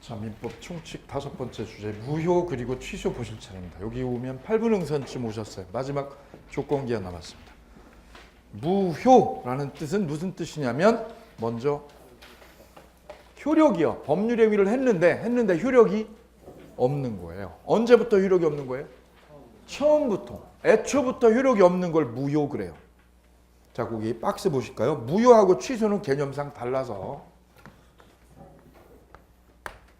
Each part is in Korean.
자, 민법 총칙 5번째 주제 무효 그리고 취소 보실 차례입니다. 여기 오면 8분응선쯤 오셨어요. 마지막 조건기가 남았습니다. 무효라는 뜻은 무슨 뜻이냐면 먼저 효력이요. 법률 행위를 했는데 효력이 없는 거예요. 언제부터 효력이 없는 거예요? 처음부터. 애초부터 효력이 없는 걸 무효 그래요. 자, 거기 박스 보실까요? 무효하고 취소는 개념상 달라서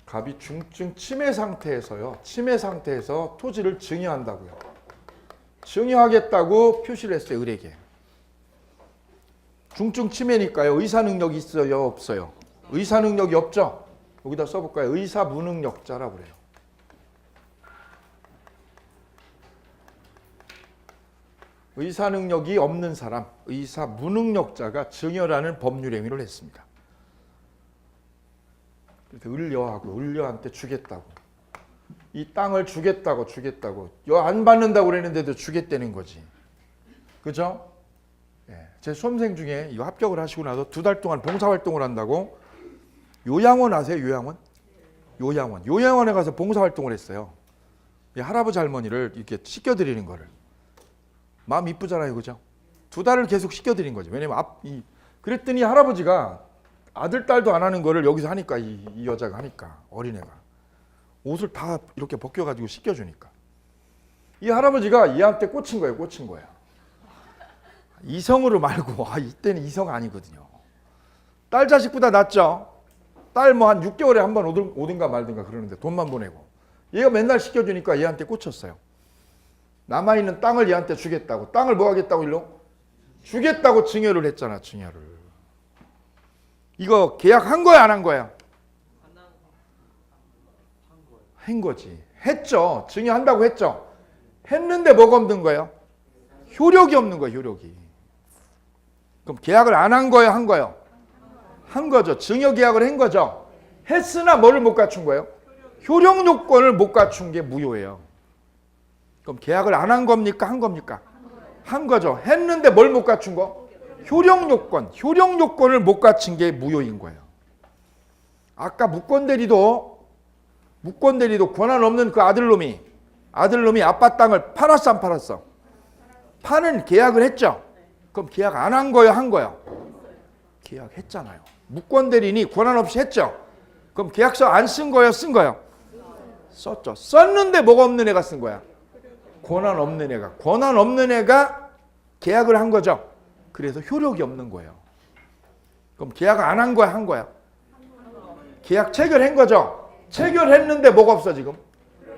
갑이 중증 치매 상태에서요. 치매 상태에서 토지를 증여한다고요. 증여하겠다고 표시를 했어요. 을에게. 중증 치매니까요. 의사 능력이 있어요? 없어요? 의사 능력이 없죠? 여기다 써볼까요? 의사 무능력자라고 그래요. 의사 능력이 없는 사람, 의사 무능력자가 증여라는 법률 행위를 했습니다. 그래서 을려한테 주겠다고. 이 땅을 주겠다고. 안 받는다고 그랬는데도 주겠다는 거지. 그죠? 예. 제 수험생 중에 이거 합격을 하시고 나서 2달 동안 봉사활동을 한다고 요양원 아세요? 요양원. 요양원에 가서 봉사활동을 했어요. 이 할아버지 할머니를 이렇게 씻겨드리는 거를. 마음 이쁘잖아요. 그죠? 2달을 계속 씻겨드린 거죠. 왜냐면 그랬더니 할아버지가 아들, 딸도 안 하는 거를 여기서 하니까 이 여자가 하니까 어린애가 옷을 다 이렇게 벗겨가지고 씻겨주니까 이 할아버지가 얘한테 꽂힌 거야. 이성으로 말고 이때는 이성 아니거든요. 딸 자식보다 낫죠. 딸 뭐 한 6개월에 한 번 오든가 말든가 그러는데 돈만 보내고 얘가 맨날 씻겨주니까 얘한테 꽂혔어요. 남아있는 땅을 얘한테 주겠다고. 땅을 뭐 하겠다고 일로? 주겠다고 증여를 했잖아. 증여를. 이거 계약한 거야 안 한 거야? 한 거지. 했죠. 증여한다고 했죠. 했는데 뭐가 없는 거예요? 효력이 없는 거예요. 효력이. 그럼 계약을 안 한 거예요? 한 거예요? 한 거죠. 증여 계약을 한 거죠. 했으나 뭐를 못 갖춘 거예요? 효력 요건을 못 갖춘 게 무효예요. 그럼 계약을 안 한 겁니까? 한 겁니까? 한 거죠. 했는데 뭘 못 갖춘 거? 효력 요건을 못 갖춘 게 무효인 거예요. 아까 무권 대리도 권한 없는 그 아들놈이 아빠 땅을 팔았어 안 팔았어? 파는 계약을 했죠. 그럼 계약 안 한 거예요? 한 거예요? 계약했잖아요. 무권 대리인이 권한 없이 했죠. 그럼 계약서 안 쓴 거예요? 쓴 거예요? 썼죠. 썼는데 뭐가 없는 애가 쓴 거야? 권한 없는 애가 계약을 한 거죠. 그래서 효력이 없는 거예요. 그럼 계약을 안 한 거야? 한 거야? 계약 체결한 거죠. 체결했는데 뭐가 없어 지금?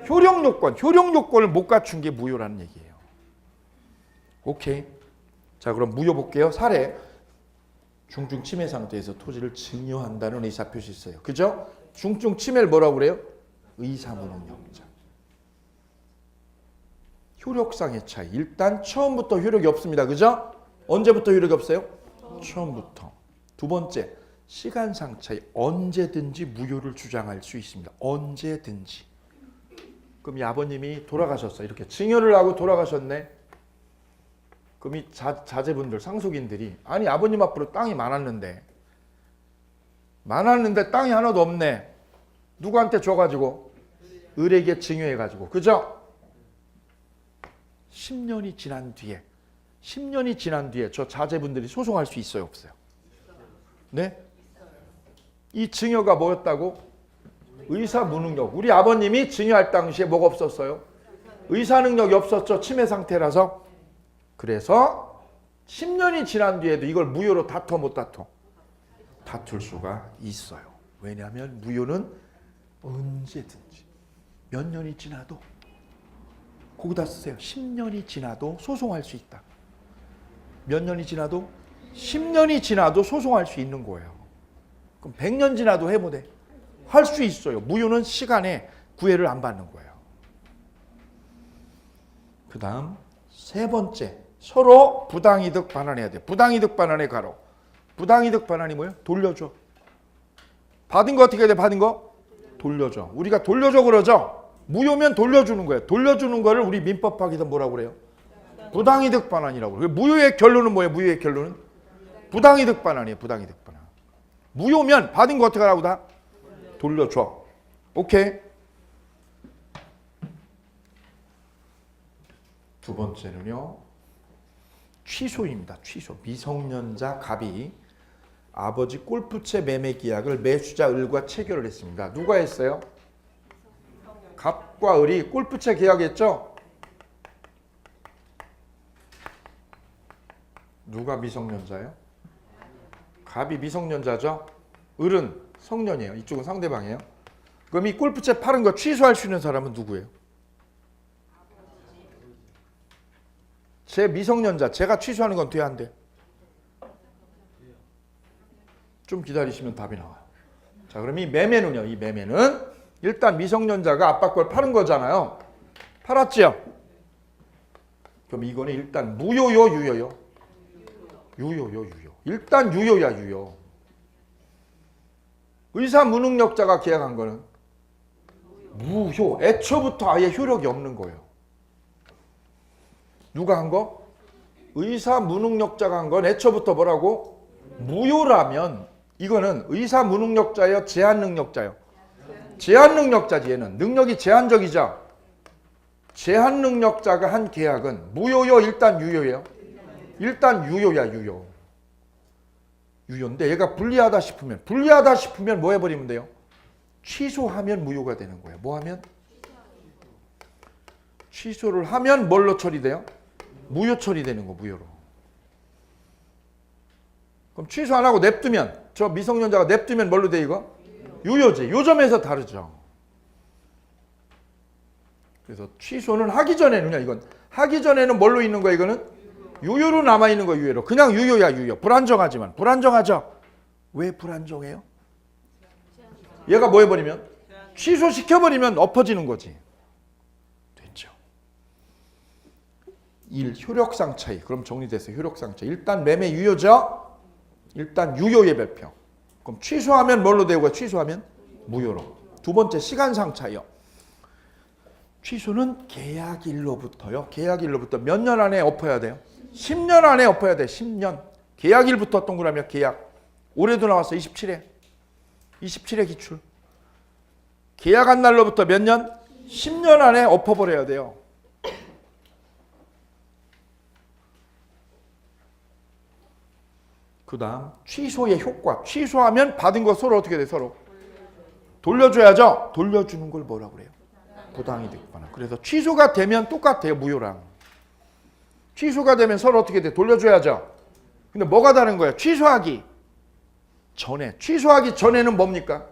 효력 요건을 못 갖춘 게 무효라는 얘기예요. 오케이. 자, 그럼 무효 볼게요. 사례. 중증 치매 상태에서 토지를 증여한다는 의사표시 있어요. 그죠? 중증 치매를 뭐라고 그래요? 의사무능력자. 효력상의 차이. 일단 처음부터 효력이 없습니다. 그죠? 언제부터 효력이 없어요? 처음부터. 두 번째, 시간상 차이. 언제든지 무효를 주장할 수 있습니다. 언제든지. 그럼 이 아버님이 돌아가셨어요. 이렇게 증여를 하고 돌아가셨네. 그럼 이 자제분들, 상속인들이 아니 아버님 앞으로 땅이 많았는데 땅이 하나도 없네. 누구한테 줘가지고? 을에게 증여해가지고. 그죠? 10년이 지난 뒤에 저 자제분들이 소송할 수 있어요? 없어요? 네? 이 증여가 뭐였다고? 의사 무능력. 우리 아버님이 증여할 당시에 뭐가 없었어요? 의사 능력이 없었죠. 치매 상태라서. 그래서 10년이 지난 뒤에도 이걸 무효로 다퉈 못 다퉈? 다툴 수가 있어요. 왜냐하면 무효는 언제든지 몇 년이 지나도 거기다 쓰세요. 10년이 지나도 소송할 수 있다. 몇 년이 지나도? 10년이 지나도 소송할 수 있는 거예요. 그럼 100년 지나도 해보대. 할 수 있어요. 무효는 시간에 구애를 안 받는 거예요. 그 다음 세 번째. 서로 부당이득 반환해야 돼. 부당이득 반환의 가로. 부당이득 반환이 뭐예요? 돌려줘. 받은 거 어떻게 해야 돼? 받은 거? 돌려줘. 우리가 돌려줘 그러죠? 무효면 돌려주는 거예요. 돌려주는 거를 우리 민법학에서 뭐라고 그래요? 부당이득 반환이라고 그래요. 무효의 결론은 뭐예요? 무효의 결론은? 부당이득 반환이에요. 부당이득 반환. 무효면 받은 거 어떻게 하라고 다? 돌려줘. 오케이. 두 번째는요. 취소입니다. 취소. 미성년자 갑이 아버지 골프채 매매 계약을 매수자 을과 체결을 했습니다. 누가 했어요? 갑과 을이 골프채 계약했죠? 누가 미성년자예요? 갑이 미성년자죠? 을은 성년이에요. 이쪽은 상대방이에요. 그럼 이 골프채 파는 거 취소할 수 있는 사람은 누구예요? 제 미성년자, 제가 취소하는 건 돼, 안 돼? 좀 기다리시면 답이 나와요. 자, 그럼 이 매매는요, 이 매매는 일단 미성년자가 아빠 걸 파는 거잖아요. 팔았지요? 그럼 이거는 일단 무효요, 유효요? 유효요, 유효. 일단 유효야, 유효. 의사 무능력자가 계약한 거는 무효. 애초부터 아예 효력이 없는 거예요. 누가 한 거? 의사 무능력자가 한 건 애초부터 뭐라고? 무효라면 이거는 의사 무능력자예요? 제한 능력자예요? 제한 능력자지. 얘는 능력이 제한적이죠. 제한 능력자가 한 계약은 무효요, 일단 유효예요? 일단 유효야, 유효. 유효인데 얘가 불리하다 싶으면 뭐 해버리면 돼요? 취소하면 무효가 되는 거예요. 뭐 하면? 취소를 하면 뭘로 처리돼요? 무효 처리되는 거, 무효로. 그럼 취소 안 하고 냅두면, 저 미성년자가 냅두면 뭘로 돼, 이거? 유효지. 요점에서 다르죠. 그래서 취소는 하기 전에는요, 이건. 하기 전에는 뭘로 있는 거야, 이거는? 유효로 남아있는 거, 유효로. 그냥 유효야, 유효. 불안정하지만. 불안정하죠? 왜 불안정해요? 얘가 뭐 해버리면? 취소시켜버리면 엎어지는 거지. 됐죠. 1. 효력상 차이. 그럼 정리됐어요. 효력상 차이. 일단 매매 유효죠? 일단 유효의 별표. 그럼 취소하면 뭘로 되고요? 취소하면 무효로. 두 번째 시간상 차이요. 취소는 계약일로부터요. 계약일로부터 몇 년 안에 엎어야 돼요? 10년 안에 엎어야 돼. 10년. 계약일부터 동그라미 계약. 올해도 나왔어. 27회. 27회 기출. 계약한 날로부터 몇 년? 10년 안에 엎어버려야 돼요. 그 다음 취소의 효과. 취소하면 받은 거 서로 어떻게 돼? 서로 돌려줘야죠. 돌려주는 걸 뭐라고 그래요? 부당이득거나. 그래서 취소가 되면 똑같아요. 무효랑. 취소가 되면 서로 어떻게 돼? 돌려줘야죠. 근데 뭐가 다른 거예요? 취소하기 전에. 취소하기 전에는 뭡니까?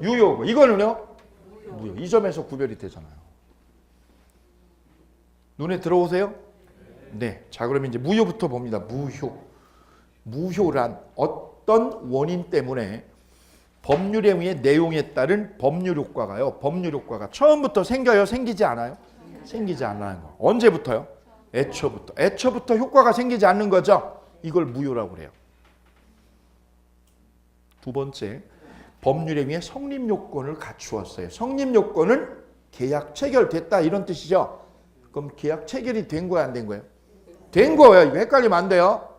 유효고. 이거는요? 무효. 이 점에서 구별이 되잖아요. 눈에 들어오세요? 네. 자, 그러면 이제 무효부터 봅니다. 무효. 무효란 어떤 원인 때문에 법률에 의해 내용에 따른 법률 효과가요. 법률 효과가 처음부터 생겨요? 생기지 않아요? 생기지 않는 거. 언제부터요? 애초부터. 애초부터 효과가 생기지 않는 거죠. 이걸 무효라고 그래요. 두 번째, 법률에 의해 성립 요건을 갖추었어요. 성립 요건은 계약 체결됐다 이런 뜻이죠. 그럼 계약 체결이 된 거야, 안 된 거예요? 된 거예요. 이거 헷갈리면 안 돼요.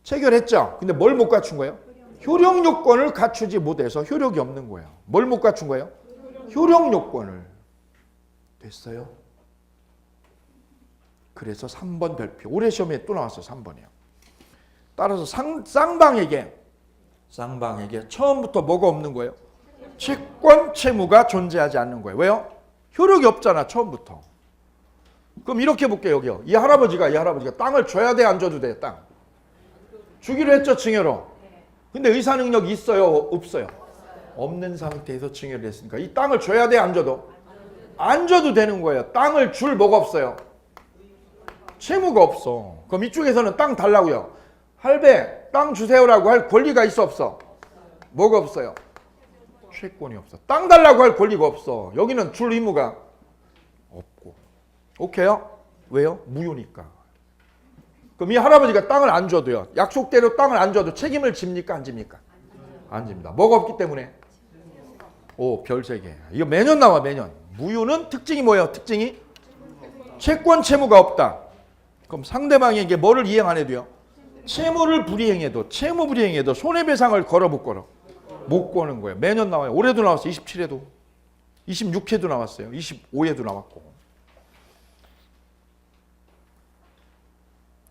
체결했죠. 근데 뭘 못 갖춘 거예요? 효력 요건을 갖추지 못해서 효력이 없는 거예요. 뭘 못 갖춘 거예요? 효력 요건을. 됐어요? 그래서 3번 별표. 올해 시험에 또 나왔어요. 3번이요. 따라서 쌍방에게 처음부터 뭐가 없는 거예요? 채권, 채무가 존재하지 않는 거예요. 왜요? 효력이 없잖아. 처음부터. 그럼 이렇게 볼게요. 여기요. 이 할아버지가 땅을 줘야 돼? 안 줘도 돼? 땅. 주기로 했죠. 증여로. 근데 의사 능력이 있어요? 없어요? 없는 상태에서 증여를 했으니까 이 땅을 줘야 돼? 안 줘도? 안 줘도 되는 거예요. 땅을 줄 뭐가 없어요? 채무가 없어. 그럼 이쪽에서는 땅 달라고요. 할배 땅 주세요라고 할 권리가 있어 없어? 뭐가 없어요? 채권이 없어. 땅 달라고 할 권리가 없어. 여기는 줄 의무가 없고. 오케이요? 왜요? 무효니까. 그럼 이 할아버지가 땅을 안 줘도요. 약속대로 땅을 안 줘도 책임을 집니까? 안 집니까? 안 집니다. 뭐가 없기 때문에? 오, 별 3개. 이거 매년 나와, 매년. 무효는 특징이 뭐예요? 특징이? 채권 채무가 없다. 그럼 상대방에게 뭐를 이행 안 해도요? 채무를 불이행해도, 채무 불이행해도 손해배상을 걸어 못 걸어? 못 거는 거예요. 매년 나와요. 올해도 나왔어. 27회도. 26회도 나왔어요. 25회도 나왔고.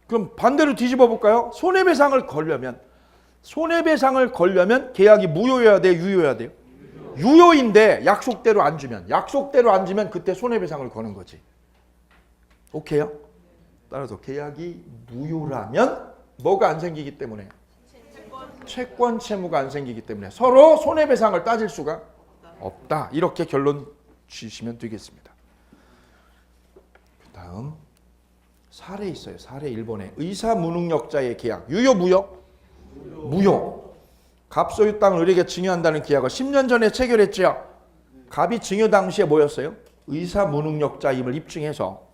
그럼 반대로 뒤집어 볼까요? 손해배상을 걸려면 계약이 무효여야 돼요, 유효여야 돼요? 유효인데 약속대로 안 주면 그때 손해배상을 거는 거지. 오케이요? 따라서 계약이 무효라면 뭐가 안 생기기 때문에? 채권 채무가 안 생기기 때문에 서로 손해배상을 따질 수가 없다. 이렇게 결론 지시면 되겠습니다. 그 다음 사례 있어요. 사례 1번에 의사무능력자의 계약. 유효 무효? 무효. 갑소유 땅을 을에게 증여한다는 계약을 10년 전에 체결했죠. 갑이 증여 당시에 뭐였어요? 의사무능력자임을 입증해서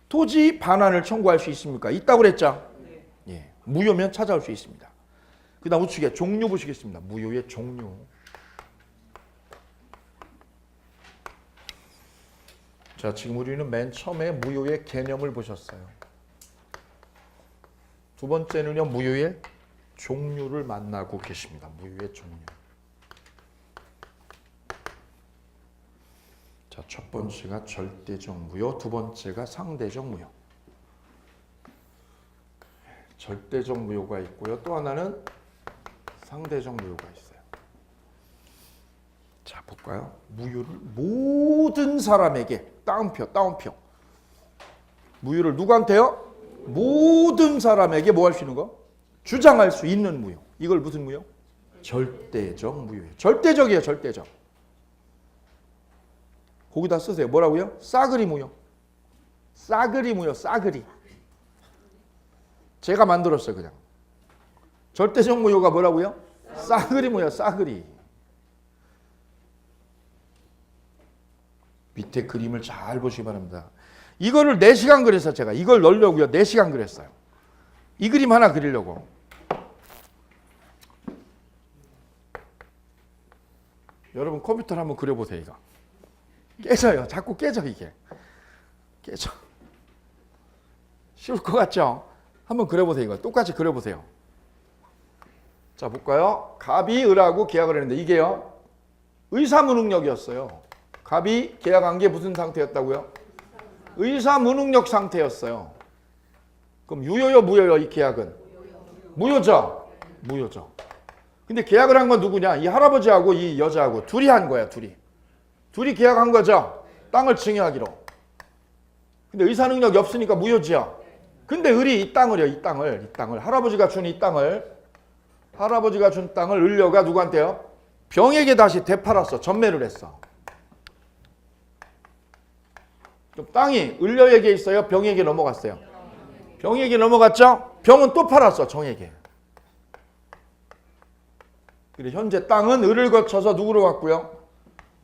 토지 반환을 청구할 수 있습니까? 있다고 그랬죠. 예, 무효면 찾아올 수 있습니다. 그 다음 우측에 종류 보시겠습니다. 무효의 종류. 자, 지금 우리는 맨 처음에 무효의 개념을 보셨어요. 두 번째는요, 무효의 종류를 만나고 계십니다. 무효의 종류. 자, 첫 번째가 절대적 무효, 두 번째가 상대적 무효. 절대적 무효가 있고요. 또 하나는 상대적 무효가 있어요. 자, 볼까요? 무효를 모든 사람에게 따옴표. 무효를 누구한테요? 모든 사람에게 뭐 할 수 있는 거? 주장할 수 있는 무효. 이걸 무슨 무효? 절대적 무효예요. 절대적이에요, 절대적. 거기다 쓰세요. 뭐라고요? 싸그리 무효. 싸그리 무효, 싸그리. 제가 만들었어요, 그냥. 절대적 무효가 뭐라고요? 싸그리 무효, 싸그리. 밑에 그림을 잘 보시기 바랍니다. 이거를 4시간 그려서 제가 이걸 넣으려고요. 4시간 그렸어요. 이 그림 하나 그리려고. 여러분 컴퓨터를 한번 그려보세요. 이거. 깨져요. 자꾸 깨져 이게. 깨져. 쉬울 것 같죠? 한번 그려보세요. 이거 똑같이 그려보세요. 자, 볼까요? 갑이 을하고 계약을 했는데 이게요. 의사무능력이었어요. 갑이 계약한 게 무슨 상태였다고요? 의사무능력 상태였어요. 그럼 유효요 무효요 이 계약은? 무효죠. 무효죠. 근데 계약을 한 건 누구냐? 이 할아버지하고 이 여자하고 둘이 한 거야. 둘이 계약한 거죠. 땅을 증여하기로. 근데 의사능력이 없으니까 무효지요. 근데 을이 이 땅을 할아버지가 준 이 땅을 을려가 누구한테요? 병에게 다시 되팔았어. 전매를 했어. 그럼 땅이 을려에게 있어요? 병에게 넘어갔어요? 병에게 넘어갔죠? 병은 또 팔았어. 정에게. 그래 현재 땅은 을을 거쳐서 누구로 갔고요?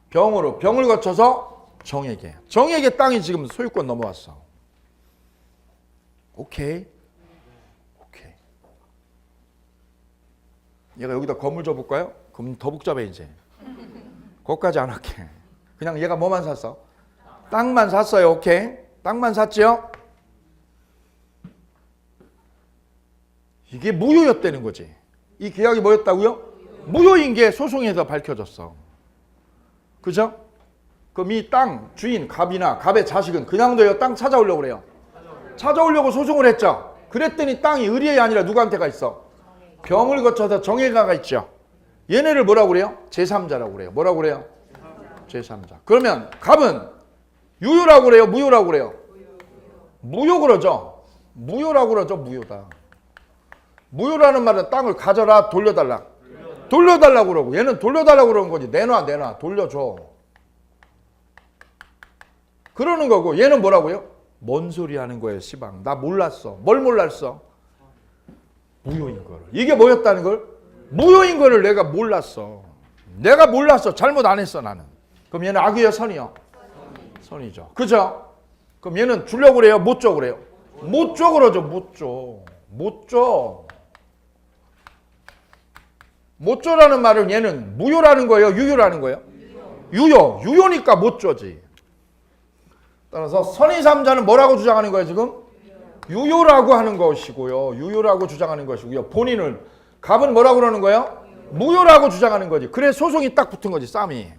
병으로. 병을 거쳐서 정에게. 정에게 땅이 지금 소유권 넘어왔어. 오케이. 얘가 여기다 건물 줘볼까요? 그럼 더 복잡해 이제. 거기까지 안 할게. 그냥 얘가 뭐만 샀어? 땅만 샀어요. 오케이. 땅만 샀죠? 이게 무효였다는 거지. 이 계약이 뭐였다고요? 무효인 게 소송에서 밝혀졌어. 그죠? 그럼 이 땅 주인 갑이나 갑의 자식은 그냥 둬요? 땅 찾아오려고 그래요? 찾아오려고 소송을 했죠. 그랬더니 땅이 을이 아니라 누구한테가 있어? 병을 거쳐서 정예가가 있죠. 얘네를 뭐라고 그래요? 제3자라고 그래요. 뭐라고 그래요? 제3자. 그러면 갑은 유효라고 그래요? 무효라고 그래요? 무효 그러죠. 무효라고 그러죠. 무효다. 무효라는 말은 땅을 가져라, 돌려달라. 돌려달라고 그러고 얘는 돌려달라고 그러는 거지. 내놔 돌려줘. 그러는 거고 얘는 뭐라고요? 뭔 소리 하는 거예요, 시방. 나 몰랐어. 뭘 몰랐어? 무효인 거를. 이게 뭐였다는 걸? 무효인 거를 내가 몰랐어. 잘못 안 했어 나는. 그럼 얘는 악이요, 선이요? 선이죠. 그죠? 그럼 얘는 주려고 그래요? 못 줘 그래요? 못 줘 그러죠. 못 줘. 못 줘라는 말은 얘는 무효라는 거예요? 유효라는 거예요? 유효니까 못 줘지. 따라서 선의삼자는 뭐라고 주장하는 거예요 지금? 유효라고 하는 것이고요. 유효라고 주장하는 것이고요. 본인은 갑은 뭐라고 그러는 거예요? 무효라고 주장하는 거지. 그래 소송이 딱 붙은 거지, 싸움이.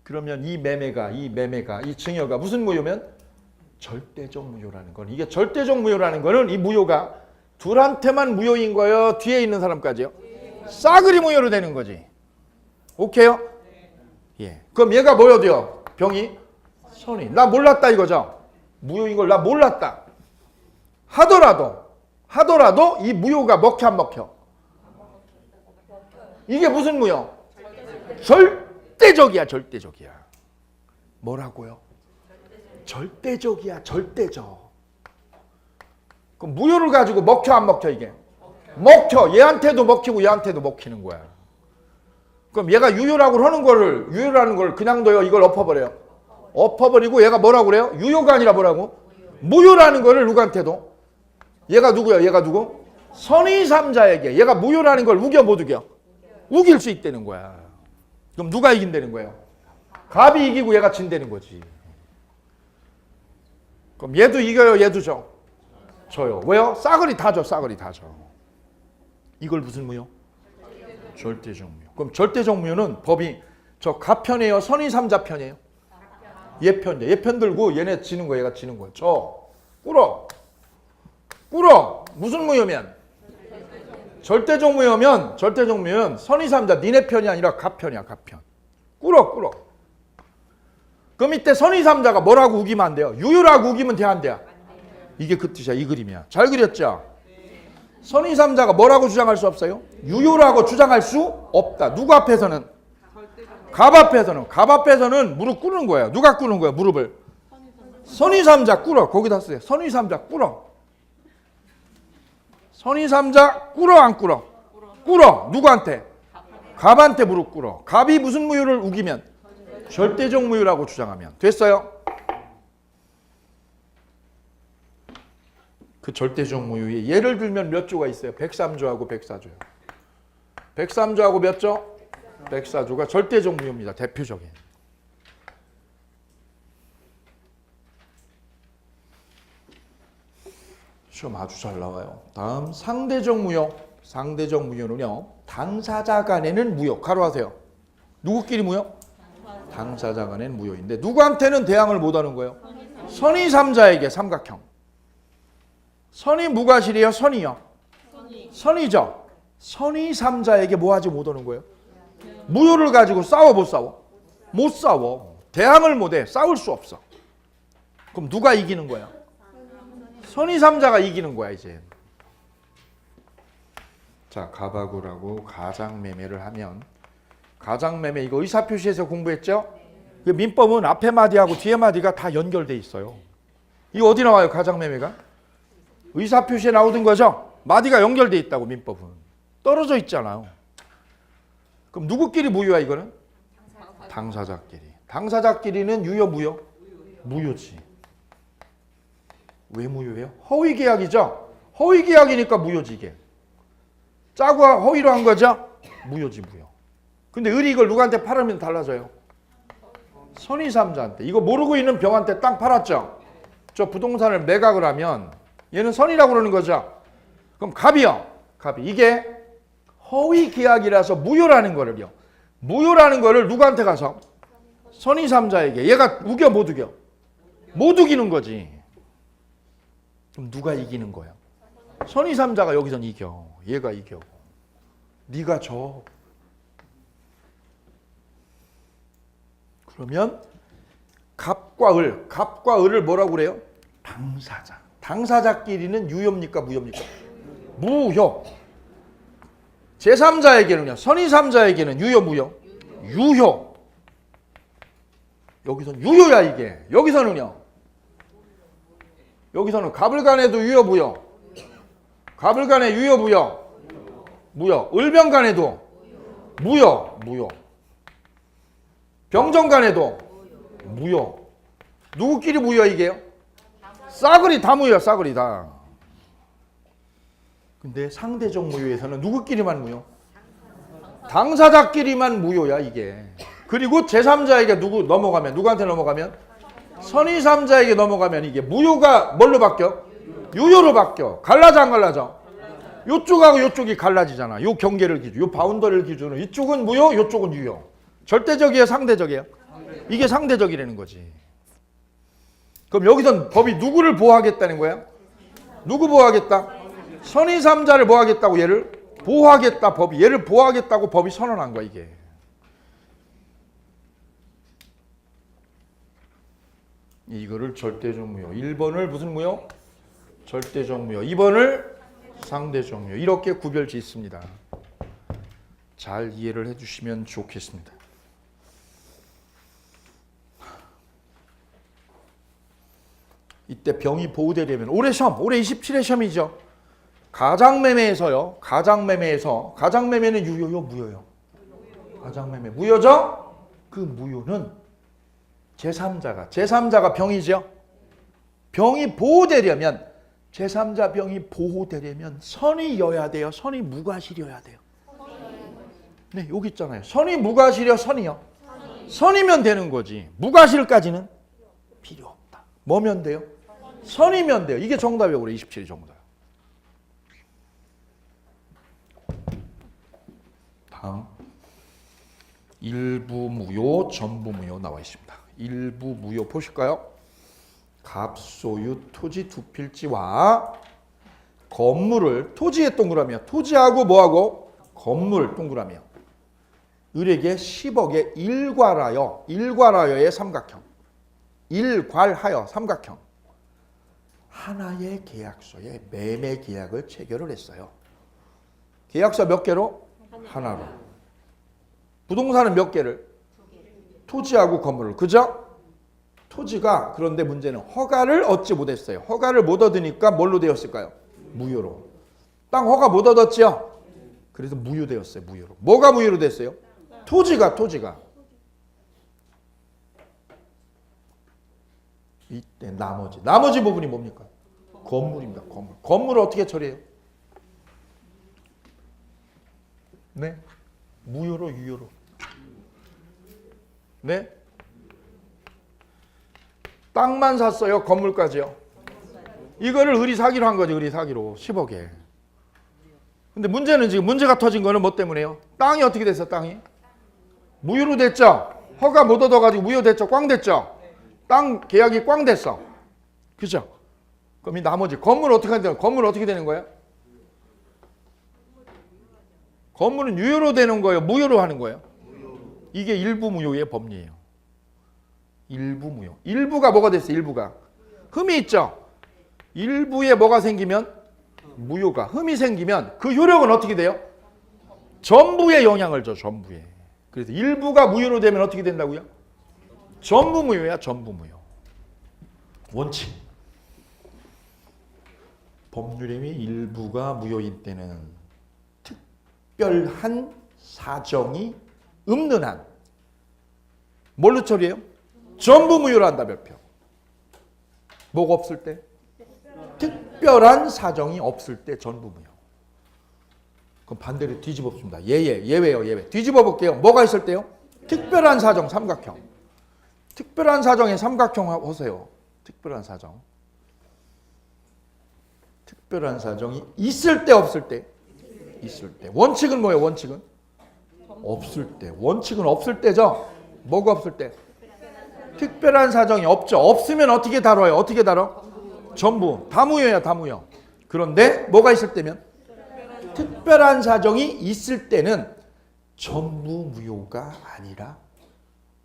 그러면 이 매매가 이 증여가 무슨 무효면 절대적 무효라는 건, 이게 절대적 무효라는 거는 이 무효가 둘한테만 무효인 거예요? 뒤에 있는 사람까지요? 싸그리 무효로 되는 거지. 오케이요? 예. 그럼 얘가 뭐여 돼요? 병이 선이. 나 몰랐다 이거죠? 무효인 걸 나 몰랐다. 하더라도 이 무효가 먹혀 안 먹혀? 이게 무슨 무효? 절대적이야. 뭐라고요? 절대적이야. 절대적. 그럼 무효를 가지고 먹혀 안 먹혀 이게? 먹혀. 얘한테도 먹히고 얘한테도 먹히는 거야. 그럼 얘가 유효라고 하는 거를, 유효라는 걸 그냥 둬요? 이걸 엎어버려요? 엎어버리고 얘가 뭐라고 그래요? 유효가 아니라 뭐라고? 무효라는 거를 누구한테도? 얘가 누구야? 얘가 누구? 선의삼자에게. 얘가 무효라는 걸 우겨 못 우겨? 우길 수 있다는 거야. 그럼 누가 이긴다는 거예요? 갑이 이기고 얘가 진다는 거지. 그럼 얘도 이겨요? 얘도 져? 져요. 왜요? 싸그리 다 져. 싸그리 다 져. 이걸 무슨 무효? 절대적 무효. 그럼 절대적 무효는 법이 저 갑편이에요? 선의삼자 편이에요? 얘 편이에요. 얘 편 들고 얘네 지는 거예요? 얘가 지는 거예요? 저 꿇어. 무슨 무효면? 절대적 무효면 선의삼자 니네 편이 아니라 갑편이야. 갑편. 꿇어. 그럼 이때 선의삼자가 뭐라고 우기면 안 돼요? 유효라고 우기면 돼 안 돼요? 이게 그 뜻이야. 이 그림이야. 잘 그렸죠? 선의삼자가 뭐라고 주장할 수 없어요? 유효라고 주장할 수 없다. 누구 앞에서는? 갑 앞에서는 무릎 꿇는 거예요. 누가 꿇는 거예요? 무릎을. 선의삼자 꿇어. 거기다 쓰세요. 선의삼자 꿇어. 선의삼자 꿇어 안 꿇어? 꿇어. 누구한테? 갑한테 무릎 꿇어. 갑이 무슨 무효를 우기면? 절대적 무효라고 주장하면. 됐어요? 그 절대적 무효에 예를 들면 몇 조가 있어요? 103조하고 104조요. 103조하고 몇 조? 104조가 절대적 무효입니다. 대표적인. 시험 아주 잘 나와요. 다음 상대적 무효. 상대적 무효는요. 당사자 간에는 무효. 가로하세요. 누구끼리 무효? 당사자 간에는 무효인데 누구한테는 대항을 못하는 거예요? 선의삼자에게 삼각형. 선이 무과실이에요? 선이요? 선이죠. 선의삼자에게 뭐하지 못하는 거예요? 무효를 가지고 싸워 못 싸워? 못 싸워. 대항을 못해. 싸울 수 없어. 그럼 누가 이기는 거야? 선의삼자가 이기는 거야 이제. 자, 갑하고라고 가장매매를 하면, 가장매매 이거 의사표시에서 공부했죠? 그 민법은 앞에 마디하고 뒤에 마디가 다 연결돼 있어요. 이거 어디 나와요? 가장매매가? 의사표시에 나오던 거죠? 마디가 연결돼 있다고. 민법은 떨어져 있잖아요. 그럼 누구끼리 무효야 이거는? 당사자끼리. 당사자끼리는 유효 무효? 무효지. 왜 무효예요? 허위계약이죠? 허위계약이니까 무효지 이게. 짜고 허위로 한 거죠? 무효지 무효. 근데 을이 이걸 누구한테 팔으면 달라져요? 선의삼자한테. 이거 모르고 있는 병한테 땅 팔았죠? 저 부동산을 매각을 하면 얘는 선이라고 그러는 거죠? 그럼 갑이요. 갑이. 이게 허위계약이라서 무효라는 거를요. 무효라는 거를 누구한테 가서? 선의삼자에게. 얘가 우겨 못 우겨? 못 우기는 거지. 그럼 누가 이기는 거야? 선의삼자가 여기선 이겨. 얘가 이겨. 네가 져. 그러면 갑과 을을 뭐라고 그래요? 당사자. 당사자끼리는 유효입니까? 무효입니까? 무효. 제3자에게는요. 선의삼자에게는 유효 무효? 유효. 여기선 유효야 이게. 여기서는요. 여기서는 갑을 간에도 유효 무효? 갑을 간에 유효 무효? 무효. 을병 간에도 무효. 병정 간에도 무효. 누구끼리 무효 이게요? 싸그리 다 무효야. 싸그리 다. 근데 상대적 무효에서는 누구끼리만 무효? 당사자끼리만 무효야 이게. 그리고 제3자에게 넘어가면, 누구한테 넘어가면? 선의삼자에게 넘어가면 이게 무효가 뭘로 바뀌어? 유효로 바뀌어. 갈라져 안 갈라져? 요쪽하고 요쪽이 갈라지잖아. 요 경계를 기준, 요 바운더리를 기준으로 이쪽은 무효, 요쪽은 유효. 절대적이에요? 상대적이에요? 이게 상대적이라는 거지. 그럼 여기선 법이 누구를 보호하겠다는 거야? 누구 보호하겠다? 선의삼자를 보호하겠다고, 얘를 보호하겠다. 법이 얘를 보호하겠다고 법이 선언한 거야, 이게. 이거를 절대적 무효. 1번을 무슨 무효? 절대적 무효. 2번을 상대적 무효. 이렇게 구별 짓습니다. 잘 이해를 해주시면 좋겠습니다. 이때 병이 보호되려면 올해 시험, 올해 27회 시험이죠. 가장매매에서요. 가장매매는 유효요, 무효요? 가장매매 무효죠? 그 무효는 제3자가 병이죠. 병이 보호되려면, 제3자 병이 보호되려면 선의여야 돼요? 선의 무과실이어야 돼요? 네, 여기 있잖아요. 선의 무과실이요, 선의요? 선이면 되는 거지. 무과실까지는 필요 없다. 뭐면 돼요? 선이면 돼요. 이게 정답이에요. 올해 27이 정답. 다음 일부 무효, 전부 무효 나와 있습니다. 일부 무효 보실까요? 갑소유 토지 두 필지와 건물을, 토지에 동그라미야. 토지하고 뭐하고? 건물 동그라미야. 을에게 10억에 일괄하여의 삼각형. 일괄하여 삼각형. 하나의 계약서에 매매 계약을 체결을 했어요. 계약서 몇 개로? 하나로. 부동산은 몇 개를? 토지하고 건물을. 그죠? 토지가, 그런데 문제는 허가를 얻지 못했어요. 허가를 못 얻으니까 뭘로 되었을까요? 무효로. 땅 허가 못 얻었죠? 그래서 무효되었어요. 무효로. 뭐가 무효로 됐어요? 토지가. 이때 나머지 부분이 뭡니까? 건물입니다. 건물을 어떻게 처리해요? 네? 무효로, 유효로. 네? 땅만 샀어요? 건물까지요? 이거를 을이 사기로 한 거지. 을이 사기로 10억에. 근데 문제는, 지금 문제가 터진 거는 뭐 때문에요? 땅이 어떻게 됐어? 땅이 무효로 됐죠? 허가 못 얻어가지고 무효됐죠? 꽝 됐죠? 땅 계약이 꽝 됐어. 그죠? 그럼 이 나머지 건물 어떻게 하는 거예요? 건물 어떻게 되는 거예요? 건물은 유효로 되는 거예요? 무효로 하는 거예요? 이게 일부 무효의 법리예요. 일부 무효. 일부가 뭐가 됐어요? 일부가 흠이 있죠? 일부에 뭐가 생기면? 무효가. 흠이 생기면 그 효력은 어떻게 돼요? 전부에 영향을 줘. 전부에. 그래서 일부가 무효로 되면 어떻게 된다고요? 전부 무효야. 전부 무효. 원칙. 법률의 일부가 무효인 때는 특별한 사정이 없는 한 뭘로 처리해요? 전부 무효로 한다. 몇 표? 뭐가 없을 때? 특별한 사정이 없을 때 전부 무효. 그럼 반대로 뒤집어 봅니다. 예외요. 뒤집어 볼게요. 뭐가 있을 때요? 특별한 사정, 삼각형. 특별한 사정에 삼각형 하세요. 특별한 사정. 특별한 사정이 있을 때, 없을 때? 있을 때. 원칙은 뭐예요? 원칙은? 없을 때. 원칙은 없을 때죠? 뭐가 없을 때? 특별한 사정이 없죠. 없으면 어떻게 다뤄요? 어떻게 다뤄? 전부. 다 무효야. 다 무효. 그런데 뭐가 있을 때면? 특별한 사정이 있을 때는 전부 무효가 아니라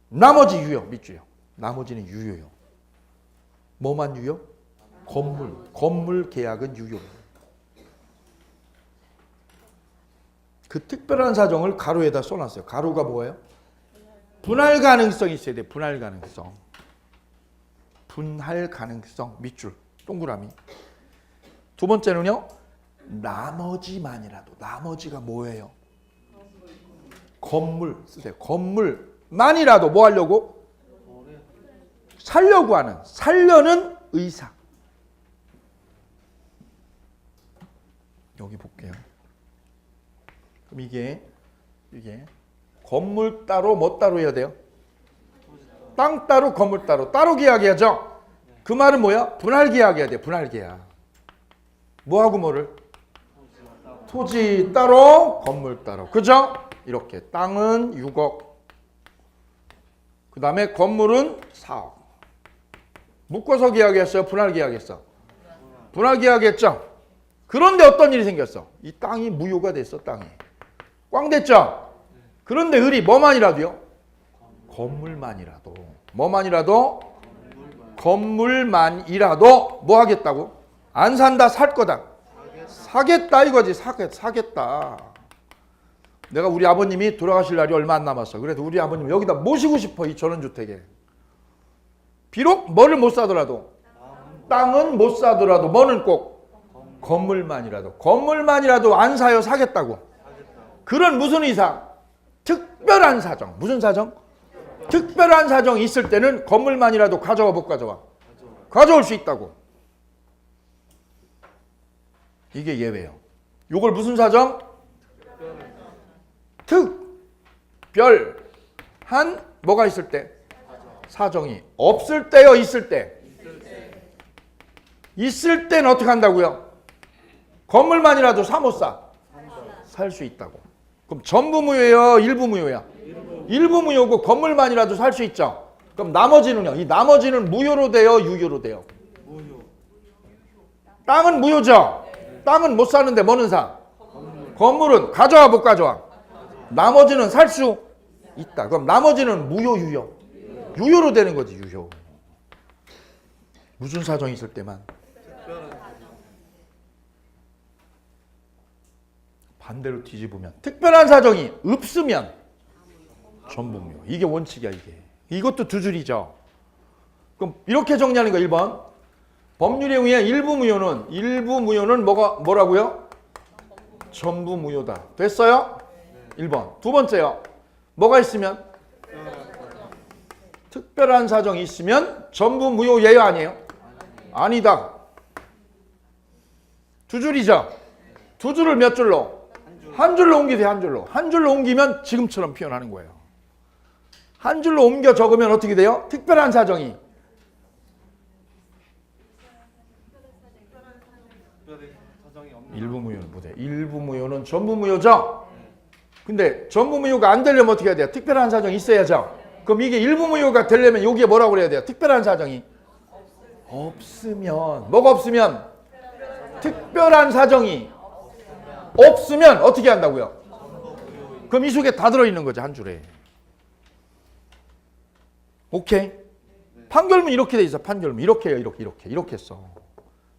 나머지 유효. 밑줄요. 나머지는 유효요. 뭐만 유효? 건물 계약은 유효. 그 특별한 사정을 가로에다 써놨어요. 가로가 뭐예요? 분할 가능성이 있어야 돼. 분할 가능성. 분할 가능성. 밑줄. 동그라미. 두 번째는요. 나머지만이라도. 나머지가 뭐예요? 건물 쓰세요. 건물만이라도 뭐 하려고? 살려고 하는. 살려는 의사. 여기 볼게요. 그럼 이게 건물 따로 뭐 따로 해야 돼요? 땅 따로 건물 따로 계약해야죠. 그 말은 뭐야? 분할 계약해야 돼. 분할 계약. 뭐하고 뭐를? 토지 따로 건물 따로. 그죠? 이렇게 땅은 6억. 그 다음에 건물은 4억. 묶어서 계약했어요? 분할 계약했어? 분할 계약했죠? 그런데 어떤 일이 생겼어? 이 땅이 무효가 됐어. 땅이 꽝 됐죠? 그런데 을이 뭐만이라도요? 건물만이라도. 뭐만이라도? 건물만이라도 뭐 하겠다고? 안 산다, 살 거다. 사겠다 이거지. 사겠다. 내가 우리 아버님이 돌아가실 날이 얼마 안 남았어. 그래서 우리 아버님 여기다 모시고 싶어. 이 전원주택에. 비록 뭐를 못 사더라도, 땅은 못 사더라도 뭐는 꼭 건물만이라도 안 사요. 사겠다고. 그런 무슨 이상? 특별한 사정. 무슨 사정? 특별한 사정이 있을 때는 건물만이라도 가져와 못 가져와? 가져올 수 있다고. 이게 예외예요. 요걸 무슨 사정? 특별한 뭐가 있을 때? 사정이 없을 때요, 있을 때? 있을 때는 어떻게 한다고요? 건물만이라도 사 못 사? 살 수 있다고. 그럼 전부 무효예요, 일부 무효야? 일부 무효고 건물만이라도 살 수 있죠. 그럼 나머지는요? 이 나머지는 무효로 돼요, 유효로 돼요? 무효. 땅은 무효죠. 땅은 못 사는데 뭐는 사? 건물은 가져와 못 가져와? 나머지는 살 수 있다. 그럼 나머지는 무효, 유효? 유효로 되는 거지, 유효. 무슨 사정이 있을 때만? 반대로 뒤집으면 특별한 사정이 없으면 전부 무효. 이게 원칙이야, 이게. 이것도 두 줄이죠. 그럼 이렇게 정리하는 거 1번. 법률에 의해 일부 무효는 뭐라고요? 전부 무효다. 됐어요? 1번. 두 번째요. 뭐가 있으면? 특별한 사정이 있으면 전부 무효예요, 아니에요? 아니다. 두 줄이죠? 두 줄을 몇 줄로? 한 줄로 옮기세요, 한 줄로. 한 줄로 옮기면 지금처럼 표현하는 거예요. 한 줄로 옮겨 적으면 어떻게 돼요? 특별한 사정이. 일부 무효는 뭐돼? 일부 무효는 전부 무효죠? 근데 전부 무효가 안 되려면 어떻게 해야 돼요? 특별한 사정이 있어야죠? 그럼 이게 일부 무효가 되려면 여기에 뭐라고 그래야 돼요? 특별한 사정이 없으면. 뭐가 없으면? 특별한 사정이 없으면 어떻게 한다고요? 그럼 이 속에 다 들어있는 거죠, 한 줄에. 오케이? 판결문 이렇게 돼 있어. 판결문 이렇게 해요. 이렇게 했어.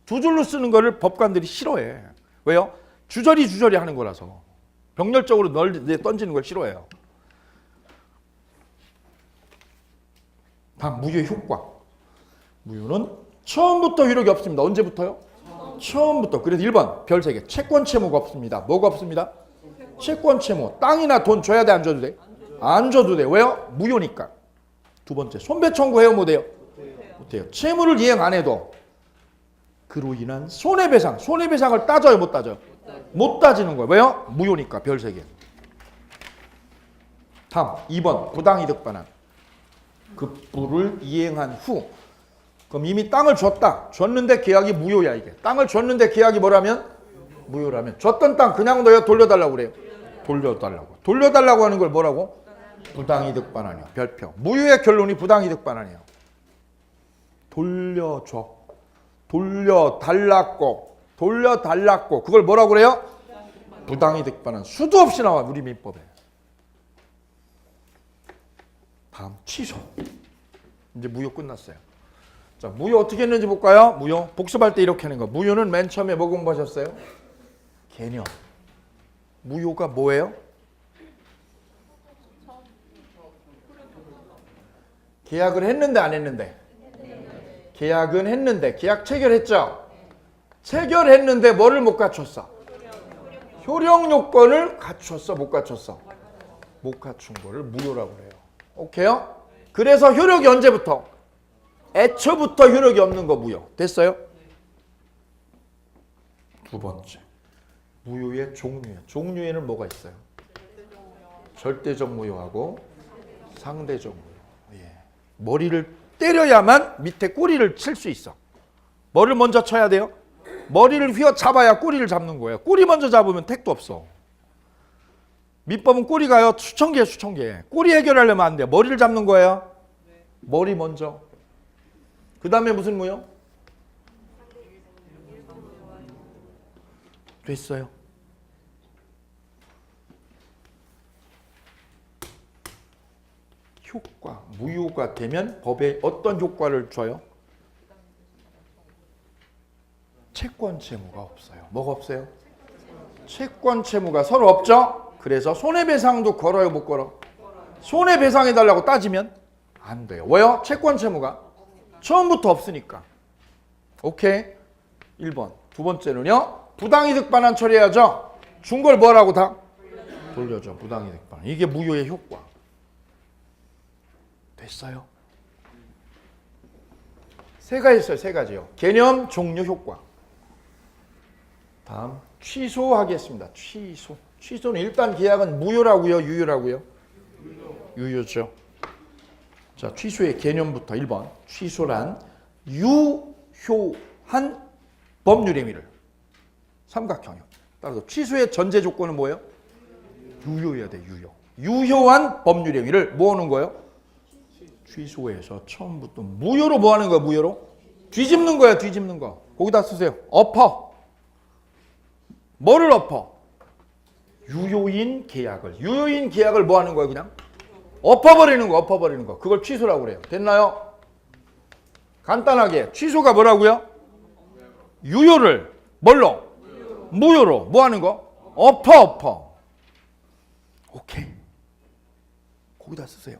두 줄로 쓰는 거를 법관들이 싫어해. 왜요? 주저리 하는 거라서. 병렬적으로 던지는 걸 싫어해요. 다음 무효의 효과. 무효는 처음부터 효력이 없습니다. 언제부터요? 처음부터. 그래서 1번 별 3개. 채권 채무가 없습니다. 뭐가 없습니다? 채권 채무. 땅이나 돈 줘야 돼, 안 줘도 돼? 안 줘도 돼. 왜요? 무효니까. 두 번째, 손배 청구해요, 못해요? 못해요. 채무를 이행 안 해도 그로 인한 손해배상. 손해배상을 따져요, 못 따져요? 못 따지는 거예요. 왜요? 무효니까. 별 3개. 다음 2번 부당이득 반환. 급부를 이행한 후. 그럼 이미 땅을 줬는데 계약이 무효야, 이게. 땅을 줬는데 계약이 뭐라면? 무효라면. 줬던 땅 그냥 너야 돌려달라고 그래요. 돌려달라고 하는 걸 뭐라고? 부당이득 반환이요. 별표. 무효의 결론이 부당이득 반환이에요. 돌려달라고. 그걸 뭐라고 그래요? 부당이득 반환. 수도 없이 나와, 우리 민법에. 다음 취소. 이제 무효 끝났어요. 자, 무효 어떻게 했는지 볼까요? 무효. 복습할 때 이렇게 하는 거. 무효는 맨 처음에 뭐 공부하셨어요? 개념. 무효가 뭐예요? 계약을 했는데 안 했는데? 계약은 했는데. 계약 체결했죠? 체결했는데 뭐를 못 갖췄어? 효력 요건을 갖췄어, 못 갖췄어? 못 갖춘 거를 무효라고 그래요. 오케이요? 그래서 효력이 언제부터? 애초부터 효력이 없는 거 무효. 됐어요? 두 번째. 무효의 종류에. 종류에는 뭐가 있어요? 절대적 무효하고 상대적 무효. 예. 머리를 때려야만 밑에 꼬리를 칠 수 있어. 뭐를 먼저 쳐야 돼요? 머리를 휘어잡아야 꼬리를 잡는 거예요. 꼬리 먼저 잡으면 택도 없어. 민법은 꼬리가요 수천 개. 꼬리 해결하려면 안 돼요. 머리를 잡는 거예요. 머리 먼저. 그 다음에 무슨 무요? 됐어요. 효과, 무효가 되면 법에 어떤 효과를 줘요? 채권 채무가 없어요. 뭐가 없어요? 채권 채무가 서로 없죠? 그래서 손해배상도 걸어요, 못 걸어? 손해배상해달라고 따지면 안 돼요. 왜요? 채권 채무가 처음부터 없으니까. 오케이. 1번. 두 번째는요. 부당이득 반환 처리해야죠. 준 걸 뭐라고 다? 돌려줘. 부당이득 반환. 이게 무효의 효과. 됐어요. 세 가지 있어요. 세 가지요. 개념, 종류, 효과. 다음 취소하겠습니다. 취소. 취소는 일단 계약은 무효라고요, 유효라고요? 유효죠. 자, 취소의 개념부터 1번. 취소란 유효한 법률 행위를. 삼각형이요. 따라서 취소의 전제 조건은 뭐예요? 유효해야 돼, 유효. 유효한 법률 행위를 뭐 하는 거예요? 취소해서 처음부터 무효로 뭐 하는 거야, 무효로? 뒤집는 거야, 뒤집는 거. 거기다 쓰세요. 엎어. 뭐를 엎어? 유효인 계약을. 유효인 계약을 뭐 하는 거야, 그냥? 엎어버리는 거, 엎어버리는 거. 그걸 취소라고 그래요. 됐나요? 간단하게. 취소가 뭐라고요? 유효를 뭘로? 무효로. 뭐 하는 거? 엎어. 오케이. 거기다 쓰세요.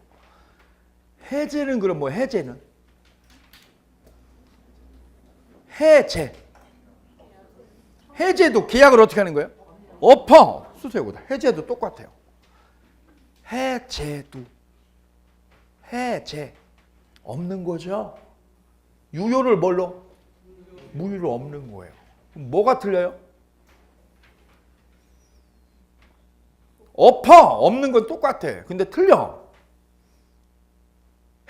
해제는 그럼 뭐 해제는? 해제. 해제도 계약을 어떻게 하는 거예요? 엎어. 쓰세요. 거기다. 해제도 똑같아요. 해제도. 해제. 없는 거죠. 유효를 뭘로? 무효로 없는 거예요. 그럼 뭐가 틀려요? 엎어. 없는 건 똑같아. 근데 틀려.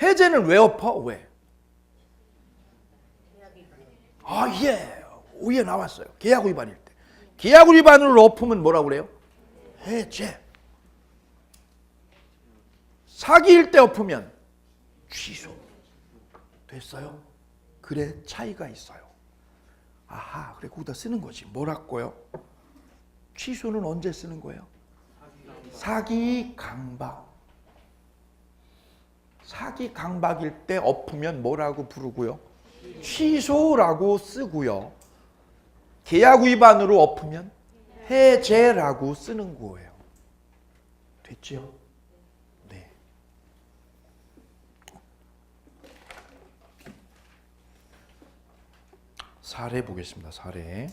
해제는 왜 엎어? 왜? 아, 예. 오예 나왔어요. 계약 위반일 때. 계약 위반으로 엎으면 뭐라고 그래요? 해제. 사기일 때 엎으면 취소. 됐어요? 그래, 차이가 있어요. 아하, 그래, 거기다 쓰는 거지. 뭐라고요? 취소는 언제 쓰는 거예요? 사기 강박. 사기 강박일 때 엎으면 뭐라고 부르고요? 취소라고 쓰고요. 계약 위반으로 엎으면 해제라고 쓰는 거예요. 됐죠? 네. 사례 보겠습니다. 사례.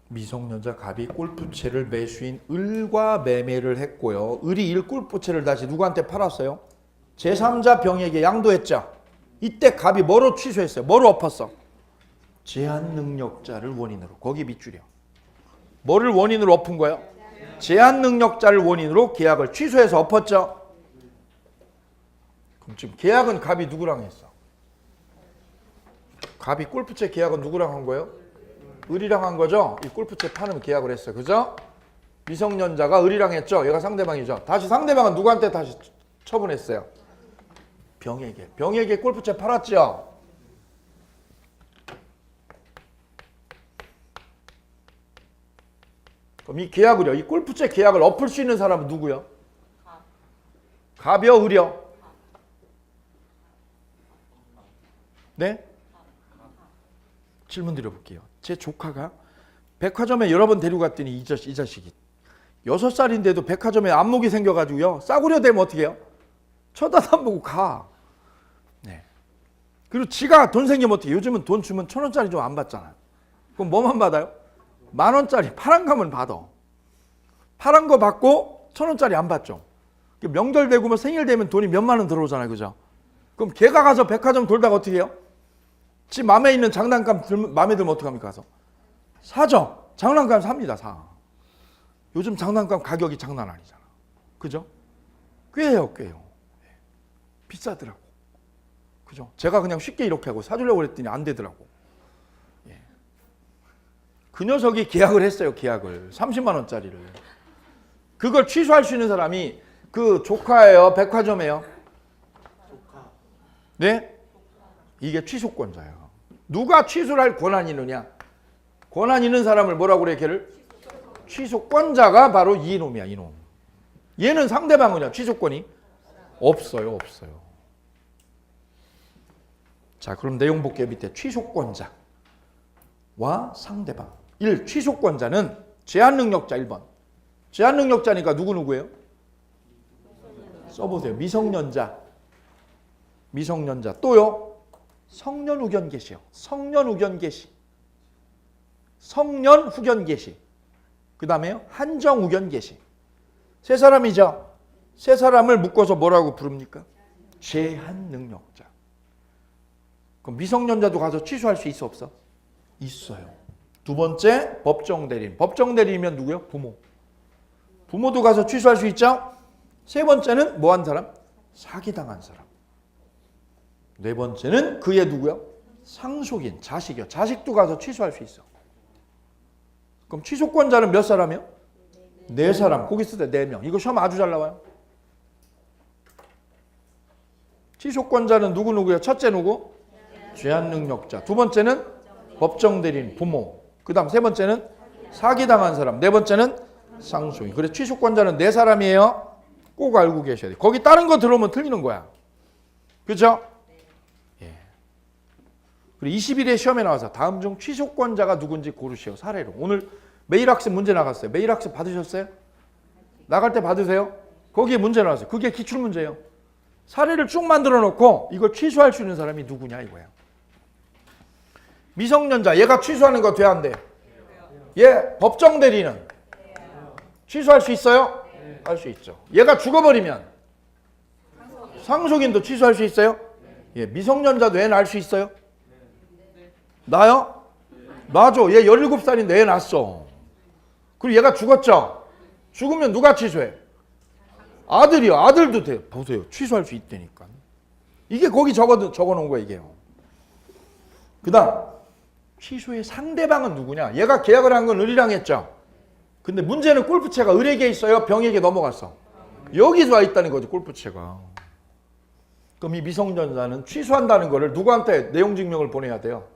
미성년자 갑이 골프채를 매수인 을과 매매를 했고요. 을이 일 골프채를 다시 누구한테 팔았어요? 제3자 병에게 양도했죠. 이때 갑이 뭐로 취소했어요? 뭐로 엎었어? 제한 능력자를 원인으로. 거기 밑줄이요. 뭐를 원인으로 엎은 거예요? 제한 능력자를 원인으로 계약을 취소해서 엎었죠. 그럼 지금 계약은 갑이 누구랑 했어? 갑이 골프채 계약은 누구랑 한 거예요? 을이랑 한 거죠. 이 골프채 파는 계약을 했어요. 그죠? 미성년자가 을이랑 했죠. 얘가 상대방이죠. 다시 상대방은 누구한테 다시 처분했어요? 병에게. 병에게 골프채 팔았죠. 그럼 이 계약을요. 이 골프채 계약을 엎을 수 있는 사람은 누구요? 갑이요, 을이요? 네? 질문 드려볼게요. 제 조카가 백화점에 여러 번 데리고 갔더니 이 자식이 6살인데도 백화점에 안목이 생겨가지고요. 싸구려 되면 어떻게 해요? 쳐다도 안 보고 가. 네. 그리고 지가 돈 생기면 어떻게 해요? 요즘은 돈 주면 1,000원짜리 좀 안 받잖아요. 그럼 뭐만 받아요? 10,000원짜리 파란 거만 받아. 파란 거 받고 1,000원짜리 안 받죠. 명절 되고 뭐 생일 되면 돈이 몇만 원 들어오잖아요. 그죠? 그럼 걔가 가서 백화점 돌다가 어떻게 해요? 지 마음에 있는 장난감 마음에 들면 어떡합니까? 가서 사죠. 장난감 삽니다. 사. 요즘 장난감 가격이 장난 아니잖아. 그죠? 꽤해요. 비싸더라고. 그죠? 제가 그냥 쉽게 이렇게 하고 사주려고 그랬더니 안 되더라고. 예. 그 녀석이 계약을 했어요. 계약을 30만 원짜리를. 그걸 취소할 수 있는 사람이 그 조카예요, 백화점이에요? 네? 이게 취소권자예요. 누가 취소를 할 권한이 있느냐? 권한 있는 사람을 뭐라고 그래? 걔를? 취소권자가 바로 이놈이야, 이놈. 얘는 상대방은요, 취소권이 없어요, 없어요. 자, 그럼 내용 볼게요. 밑에 취소권자와 상대방. 1. 취소권자는 제한능력자 1번. 제한능력자니까 누구예요? 써보세요. 미성년자. 미성년자. 또요. 성년 후견 개시요. 성년 후견 개시. 성년 후견 개시. 그 다음에요. 한정 후견 개시. 세 사람이죠. 세 사람을 묶어서 뭐라고 부릅니까? 제한능력자. 그럼 미성년자도 가서 취소할 수 있어 없어? 있어요. 두 번째 법정대리인. 법정대리인이면 누구요? 부모. 부모도 가서 취소할 수 있죠? 세 번째는 뭐 한 사람? 사기당한 사람. 네 번째는 그의 누구요? 상속인, 자식이요. 자식도 가서 취소할 수 있어. 그럼 취소권자는 몇 사람이요? 네 사람. 거기 쓰대 4명. 이거 시험 아주 잘 나와요. 취소권자는 누구예요? 첫째 누구? 제한능력자. 두 번째는 법정대리인, 부모. 그 다음 세 번째는 사기당한 사람. 네 번째는 상속인. 그래 취소권자는 4사람이에요. 꼭 알고 계셔야 돼요. 거기 다른 거 들어오면 틀리는 거야. 그렇죠? 예. 그리고 20일에 시험에 나와서 다음 중 취소권자가 누군지 고르시오. 사례로. 오늘 매일학습 문제 나갔어요. 매일학습 받으셨어요? 나갈 때 받으세요? 거기에 문제 나왔어요. 그게 기출문제예요. 사례를 쭉 만들어 놓고 이걸 취소할 수 있는 사람이 누구냐 이거야. 미성년자 얘가 취소하는 거 돼 안 돼? 얘 법정대리는 취소할 수 있어요? 할 수 있죠. 얘가 죽어버리면 상속인도 취소할 수 있어요? 예, 미성년자도 애 낳을 수 있어요? 나요? 나죠. 얘 17살인데 애 낳았어. 그리고 얘가 죽었죠? 죽으면 누가 취소해? 아들이요. 아들도 돼요. 보세요. 취소할 수 있다니까. 이게 거기 적어놓은 거야 이게요. 그 다음 취소의 상대방은 누구냐? 얘가 계약을 한 건 을이랑 했죠. 근데 문제는 골프채가 을에게 있어요? 병에게 넘어갔어? 여기서 와 있다는 거죠. 골프채가. 그럼 이 미성년자는 취소한다는 거를 누구한테 내용 증명을 보내야 돼요?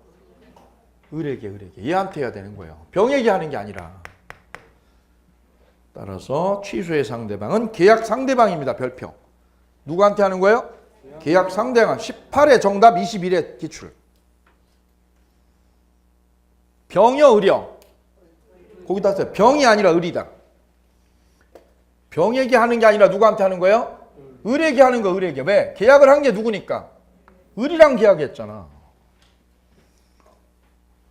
을에게. 얘한테 해야 되는 거예요. 병에게 하는 게 아니라. 따라서 취소의 상대방은 계약 상대방입니다. 별표. 누구한테 하는 거예요? 계약 상대방. 18회 정답 21회 기출. 병여 을여. 거기다 써요. 병이 아니라 을이다. 병에게 하는 게 아니라 누구한테 하는 거예요? 을에게 하는 거. 을에게. 왜? 계약을 한 게 누구니까? 을이랑 계약했잖아.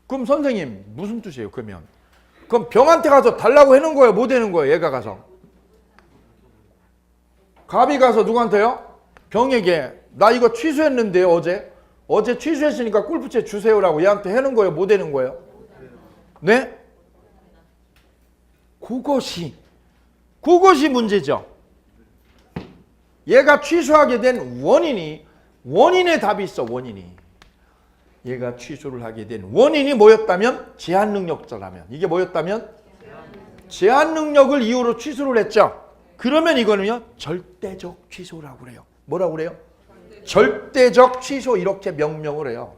그럼 선생님 무슨 뜻이에요? 그럼 병한테 가서 달라고 해놓은 거예요? 못 해놓은 거예요? 얘가 가서. 갑이 가서 누구한테요? 병에게. 나 이거 취소했는데요 어제 취소했으니까 골프채 주세요라고 얘한테 해놓은 거예요? 못 해놓은 거예요? 네? 그것이 문제죠. 얘가 취소하게 된 원인의 답이 있어. 원인이. 얘가 취소를 하게 된 원인이 뭐였다면? 제한능력자라면. 이게 뭐였다면? 제한능력을 이유로 취소를 했죠. 그러면 이거는요 절대적 취소라고 그래요. 뭐라고 그래요? 절대적 취소 이렇게 명명을 해요.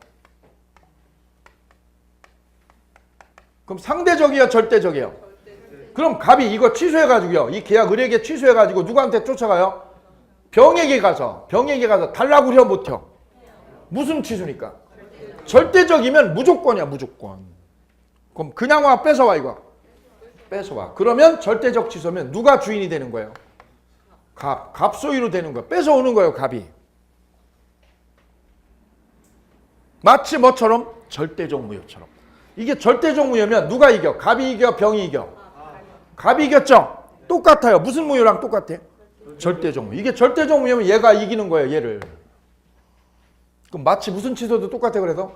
그럼 상대적이에요? 절대적이에요? 그럼 갑이 이거 취소해가지고요. 이 계약 을에게 취소해가지고 누구한테 쫓아가요? 병에게 가서 달라고 해요? 못해요? 무슨 취소니까? 절대적이면 무조건이야. 무조건. 그럼 그냥 와 뺏어와 이거. 뺏어와. 그러면 절대적 취소면 누가 주인이 되는 거예요? 갑 소유로 되는 거예요. 뺏어오는 거예요. 갑이. 마치 뭐처럼? 절대적 무효처럼. 이게 절대적 무효면 누가 이겨? 갑이 이겨? 병이 이겨? 갑이 이겼죠? 똑같아요. 무슨 무효랑 똑같아? 절대적 무효. 이게 절대적 무효면 얘가 이기는 거예요. 얘를. 그럼 마치 무슨 취소도 똑같아 그래서?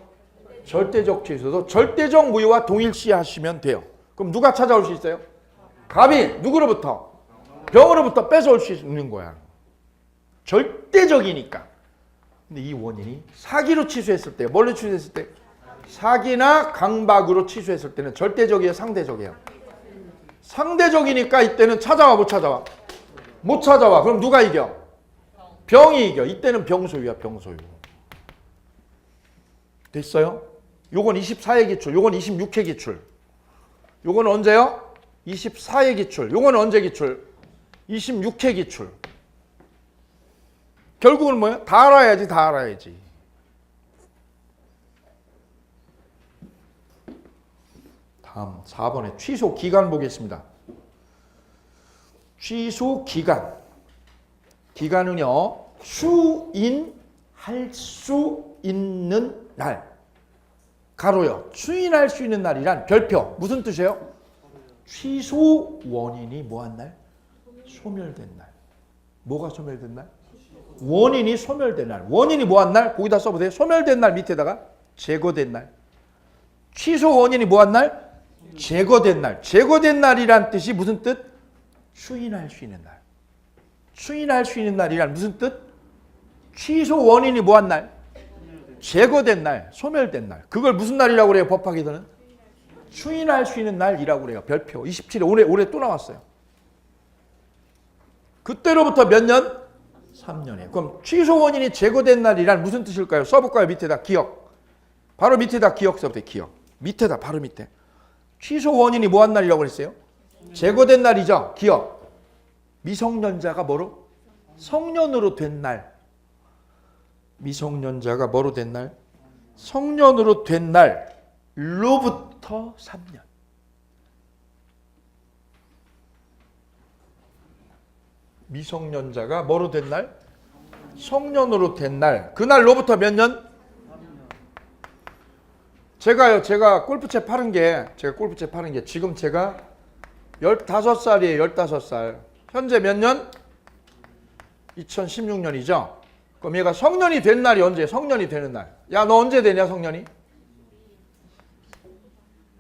절대적 취소도 절대적 무효와 동일시 하시면 돼요. 그럼 누가 찾아올 수 있어요? 갑이 누구로부터? 병으로부터 뺏어올 수 있는 거야. 절대적이니까. 근데 이 원인이 사기로 취소했을 때, 뭘로 취소했을 때? 사기나 강박으로 취소했을 때는 절대적이에요? 상대적이에요? 상대적이니까 이때는 찾아와 못 찾아와? 못 찾아와. 그럼 누가 이겨? 병이 이겨. 이때는 병소유야. 병소유. 됐어요? 요건 24회 기출, 요건 26회 기출. 요건 언제요? 24회 기출. 요건 언제 기출? 26회 기출. 결국은 뭐예요? 다 알아야지, 다 알아야지. 다음 4번에 취소 기간 보겠습니다. 취소 기간. 기간은요, 추인할 수 있는 날. 가로요. 추인할 수 있는 날이란 별표. 무슨 뜻이에요? 취소 원인이 뭐한 날? 소멸된 날. 뭐가 소멸된 날? 원인이 소멸된 날. 원인이 뭐한 날? 거기다 써보세요. 소멸된 날 밑에다가 제거된 날. 취소 원인이 뭐한 날? 제거된 날. 제거된 날이란 뜻이 무슨 뜻? 추인할 수 있는 날. 추인할 수 있는 날이란 무슨 뜻? 취소 원인이 뭐한 날? 제거된 날, 소멸된 날. 그걸 무슨 날이라고 그래요? 법학에서는 추인할 수 있는 날이라고 그래요. 별표 27일 올해 또 나왔어요. 그때로부터 몇 년? 3년이에요. 그럼 취소 원인이 제거된 날이란 무슨 뜻일까요? 써볼까요? 밑에다 기억. 바로 밑에다 기억 써보세요. 기억. 밑에다 바로 밑에. 취소 원인이 뭐한 날이라고 그랬어요? 제거된 날이죠. 기억. 미성년자가 뭐로? 성년으로 된 날. 미성년자가 뭐로 된 날? 성년으로 된 날로부터 3년. 미성년자가 뭐로 된 날? 성년으로 된 날. 그날로부터 몇 년? 제가 골프채 파는 게 지금 제가 15살이에요. 15살. 현재 몇 년? 2016년이죠. 그럼 얘가 성년이 된 날이 언제? 성년이 되는 날. 야, 너 언제 되냐, 성년이?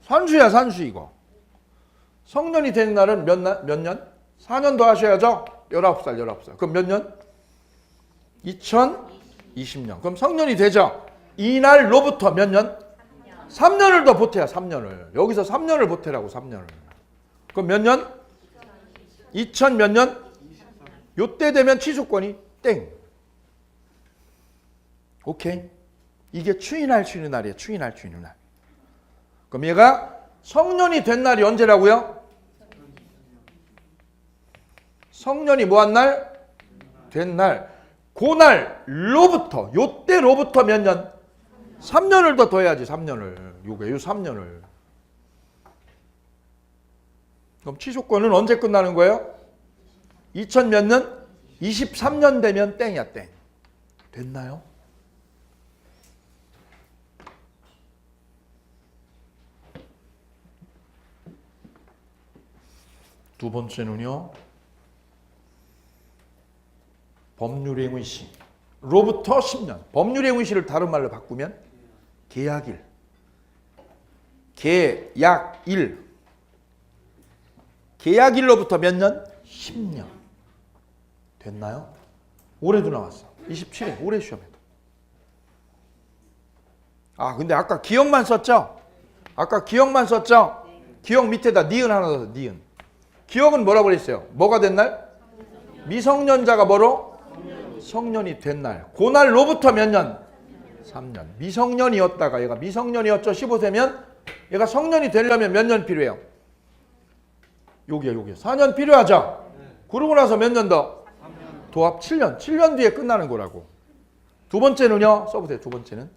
산수야, 산수 이거. 성년이 되는 날은 몇 년? 4년 더 하셔야죠? 19살. 그럼 몇 년? 2020년. 그럼 성년이 되죠? 이 날로부터 몇 년? 3년을 더 보태야, 3년을. 여기서 3년을 보태라고, 3년을. 그럼 몇 년? 2000 몇 년? 요때 되면 취소권이 땡. 오케이? 이게 추인할 수 있는 날이에요. 추인할 수 있는 날. 그럼 얘가 성년이 된 날이 언제라고요? 성년이 뭐한 날? 된 날. 그 날로부터, 요때로부터 몇 년? 3년을 더 더해야지, 3년을. 요 3년을. 그럼 취소권은 언제 끝나는 거예요? 2000 몇 년? 23년 되면 땡이야, 땡. 됐나요? 두 번째는요. 법률행위시로부터 10년. 법률행위시를 다른 말로 바꾸면 계약일. 계약일. 계약일로부터 몇 년? 10년. 됐나요? 올해도 나왔어. 27회 올해 시험에도. 아, 근데 아까 기억만 썼죠? 기억 밑에다 니은 하나 넣어서 니은. 기억은 뭐라고 그랬어요? 뭐가 된 날? 미성년자가 뭐로? 성년이 된 날. 그 날로부터 몇 년? 3년. 미성년이었다가 얘가 미성년이었죠. 15세면 얘가 성년이 되려면 몇 년 필요해요? 여기요. 4년 필요하죠? 그러고 나서 몇 년 더? 도합 7년. 7년 뒤에 끝나는 거라고. 두 번째는요. 써보세요. 두 번째는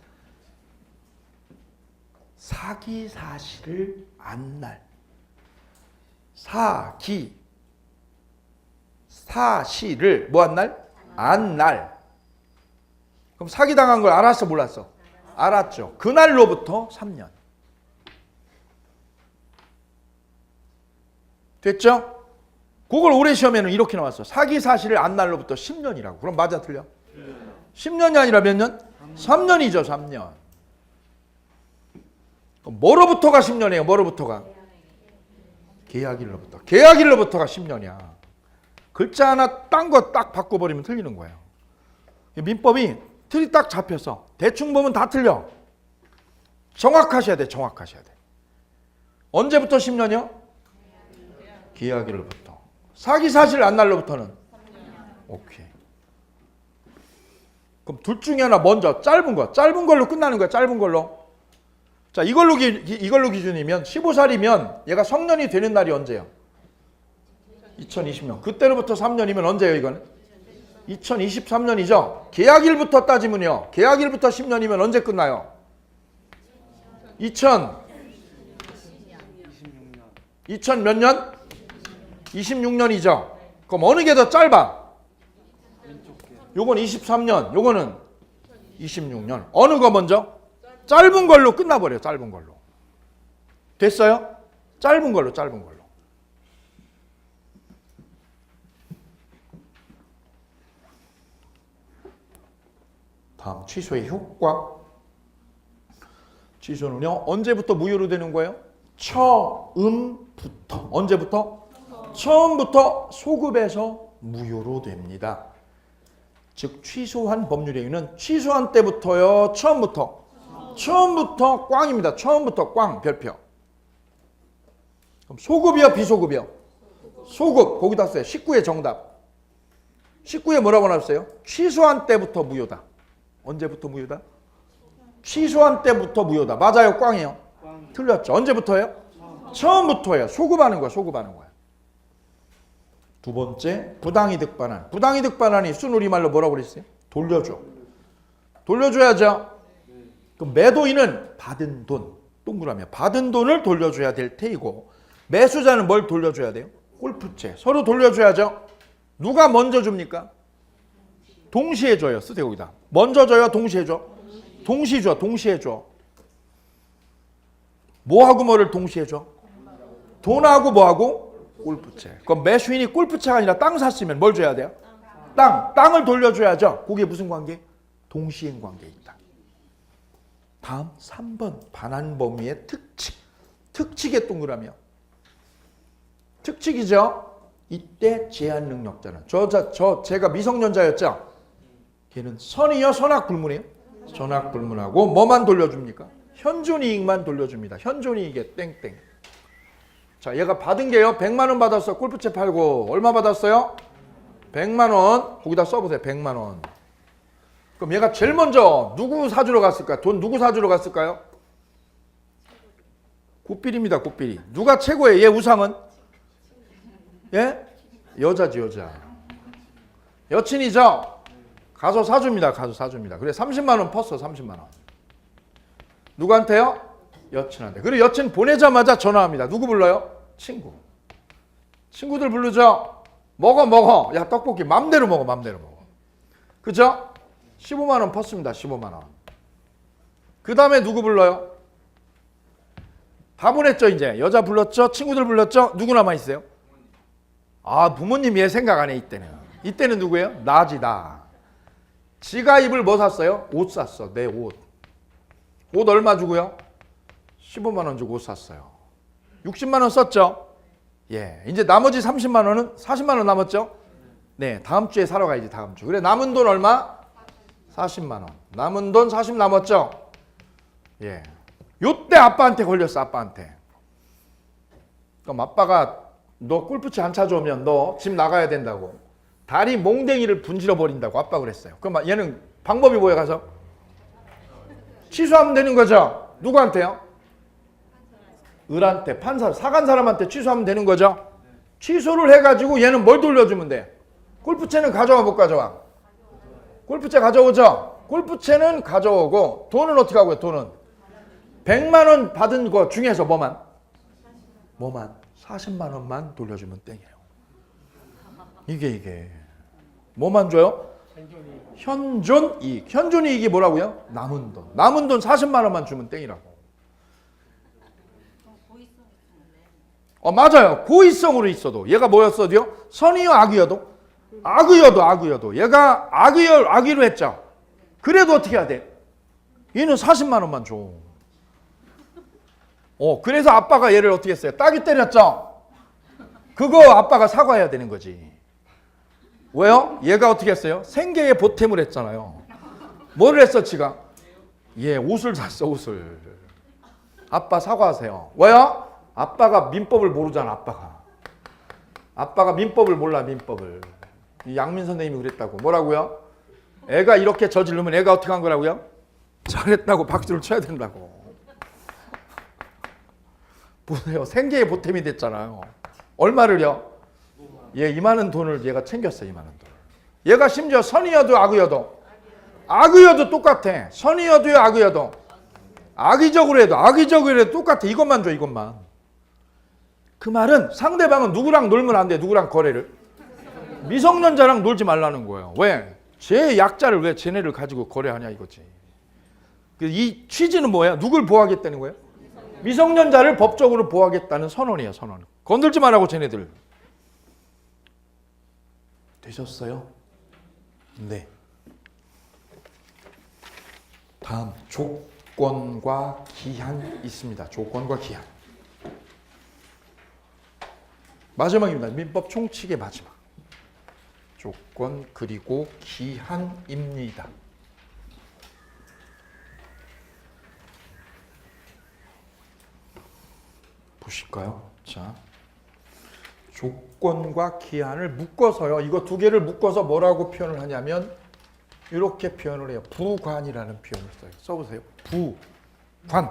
사기 사실을 안 날. 사실을 뭐한 날? 안 날. 그럼 사기당한 걸 알았어, 몰랐어? 알았죠. 그날로부터 3년. 됐죠? 그걸 올해 시험에는 이렇게 나왔어. 사기 사실을 안 날로부터 10년이라고. 그럼 맞아, 틀려? 10년이 아니라 몇 년? 3년이죠, 3년. 그럼 뭐로부터가 10년이에요? 뭐로부터가? 계약일로부터. 계약일로부터가 10년이야. 글자 하나 딴 거 딱 바꿔버리면 틀리는 거예요. 민법이 틀이 딱 잡혀서 대충 보면 다 틀려. 정확하셔야 돼. 언제부터 10년이요? 계약일로부터. 사기 사실 안 날로부터는? 오케이. 그럼 둘 중에 하나 먼저 짧은 걸로 끝나는 거야. 짧은 걸로. 자, 이걸로 기준이면 15살이면 얘가 성년이 되는 날이 언제예요? 2020년. 그때로부터 3년이면 언제예요, 이거는? 2023년이죠. 계약일부터 따지면요. 계약일부터 10년이면 언제 끝나요? 2000 몇 년? 26년이죠. 그럼 어느 게 더 짧아? 요건 23년, 요거는 26년. 어느 거 먼저? 짧은 걸로 끝나버려요. 짧은 걸로. 됐어요? 짧은 걸로. 다음 취소의 효과. 취소는요. 언제부터 무효로 되는 거예요? 처음부터. 언제부터? 처음부터 소급해서 무효로 됩니다. 즉 취소한 법률행위는 취소한 때부터요. 처음부터 꽝입니다. 처음부터 꽝 별표. 그럼 소급이요, 비소급이요? 소급. 거기다 써요. 19의 정답. 19에 뭐라고 나왔어요? 취소한 때부터 무효다. 언제부터 무효다? 취소한 때부터 무효다. 맞아요, 꽝이요? 틀렸죠. 언제부터예요? 처음부터예요. 소급하는 거야. 두 번째, 부당이득 반환. 부당이득 반환이 순우리말로 뭐라고 그랬어요? 돌려줘. 돌려줘야죠. 그럼 매도인은 받은 돈, 동그라미 받은 돈을 돌려줘야 될 테이고, 매수자는 뭘 돌려줘야 돼요? 골프채. 서로 돌려줘야죠. 누가 먼저 줍니까? 동시에 줘요. 쓰세요, 거기다. 먼저 줘요, 동시에 줘? 동시에 줘. 뭐하고 뭐를 동시에 줘? 돈하고 뭐하고? 골프채. 그럼 매수인이 골프채가 아니라 땅 샀으면 뭘 줘야 돼요? 땅을 돌려줘야죠. 그게 무슨 관계? 동시행 관계에 있다. 다음 3번 반환 범위의 특칙. 특칙의 동그라미요. 특칙이죠. 이때 제한 능력자는 제가 미성년자였죠. 걔는 선이요, 선악불문이에요. 선악불문하고 뭐만 돌려줍니까? 현존이익만 돌려줍니다. 현존이익에 땡땡. 자, 얘가 받은 게요. 100만 원 받았어. 골프채 팔고 얼마 받았어요? 100만 원. 거기다 써보세요. 100만 원. 그럼 얘가 제일 먼저 누구 사주러 갔을까요? 돈 누구 사주러 갔을까요? 굿빌입니다. 굿빌이. 누가 최고예요? 얘 우상은? 예? 여자지, 여자. 여친이죠? 가서 사줍니다. 그래 30만 원 펐어. 30만 원. 누구한테요? 여친한테. 그리고 여친 보내자마자 전화합니다. 누구 불러요? 친구. 친구들 부르죠? 먹어. 야, 떡볶이 맘대로 먹어. 그죠? 15만 원 펐습니다. 15만 원. 그 다음에 누구 불러요? 다 보냈죠, 이제. 여자 불렀죠? 친구들 불렀죠? 누구 남아있어요? 아, 부모님 얘 생각 안 해, 이때는. 이때는 누구예요? 나지, 나. 지가 입을 뭐 샀어요? 옷 샀어. 내 옷. 옷 얼마 주고요? 15만 원 주고 옷 샀어요. 60만 원 썼죠? 예. 이제 나머지 30만 원은 40만 원 남았죠? 네. 다음 주에 사러 가야지, 다음 주. 그래, 남은 돈 얼마? 40만 원. 남은 돈 40 남았죠? 예. 요때 아빠한테 걸렸어, 아빠한테. 그럼 아빠가 너 골프채 안 찾아오면 너 집 나가야 된다고. 다리 몽댕이를 분질러 버린다고 아빠 그랬어요. 그럼 얘는 방법이 뭐야, 가서? 취소하면 되는 거죠? 누구한테요? 을한테, 판사, 사간 사람한테 취소하면 되는 거죠? 취소를 해가지고 얘는 뭘 돌려주면 돼? 골프채는 가져와 못 가져와? 골프채 가져오죠? 골프채는 가져오고 돈은 어떻게 하고요? 돈은 100만 원 받은 거 중에서 뭐만? 40만 원만 돌려주면 땡이에요. 이게 뭐만 줘요? 현존이익. 현존이익이 뭐라고요? 남은 돈 40만 원만 주면 땡이라고. 맞아요. 고의성으로 있어도 얘가 뭐였어도요? 선이요, 악이어도? 악이어도 얘가 악의로 했죠. 그래도 어떻게 해야 돼? 얘는 40만 원만 줘. 그래서 아빠가 얘를 어떻게 했어요? 따귀 때렸죠? 그거 아빠가 사과해야 되는 거지. 왜요? 얘가 어떻게 했어요? 생계에 보탬을 했잖아요. 뭐를 했어, 지가? 예, 옷을 샀어, 옷을. 아빠 사과하세요. 왜요? 아빠가 민법을 모르잖아, 아빠가 민법을 몰라, 민법을. 이 양민 선생님이 그랬다고. 뭐라고요? 애가 이렇게 저지르면 애가 어떻게 한 거라고요? 잘했다고 박수를 쳐야 된다고. 보세요. 생계의 보탬이 됐잖아요. 얼마를요? 얘 이만한 돈을 얘가 챙겼어요. 이만한 돈을. 얘가 심지어 선이어도 악의여도 똑같아. 선이어도요 악의여도. 악의적으로 해도 똑같아. 이것만 줘, 이것만. 그 말은 상대방은 누구랑 놀면 안 돼. 누구랑 거래를. 미성년자랑 놀지 말라는 거예요. 왜? 제 약자를 왜 쟤네를 가지고 거래하냐 이거지. 이 취지는 뭐예요? 누굴 보호하겠다는 거예요? 미성년자를 법적으로 보호하겠다는 선언이에요. 선언. 건들지 말라고 쟤네들. 되셨어요? 네. 다음 조건과 기한 있습니다. 조건과 기한. 마지막입니다. 민법 총칙의 마지막. 조건 그리고 기한입니다. 보실까요? 자, 조건과 기한을 묶어서요. 이거 두 개를 묶어서 뭐라고 표현을 하냐면 이렇게 표현을 해요. 부관이라는 표현을 써요. 써보세요. 부관.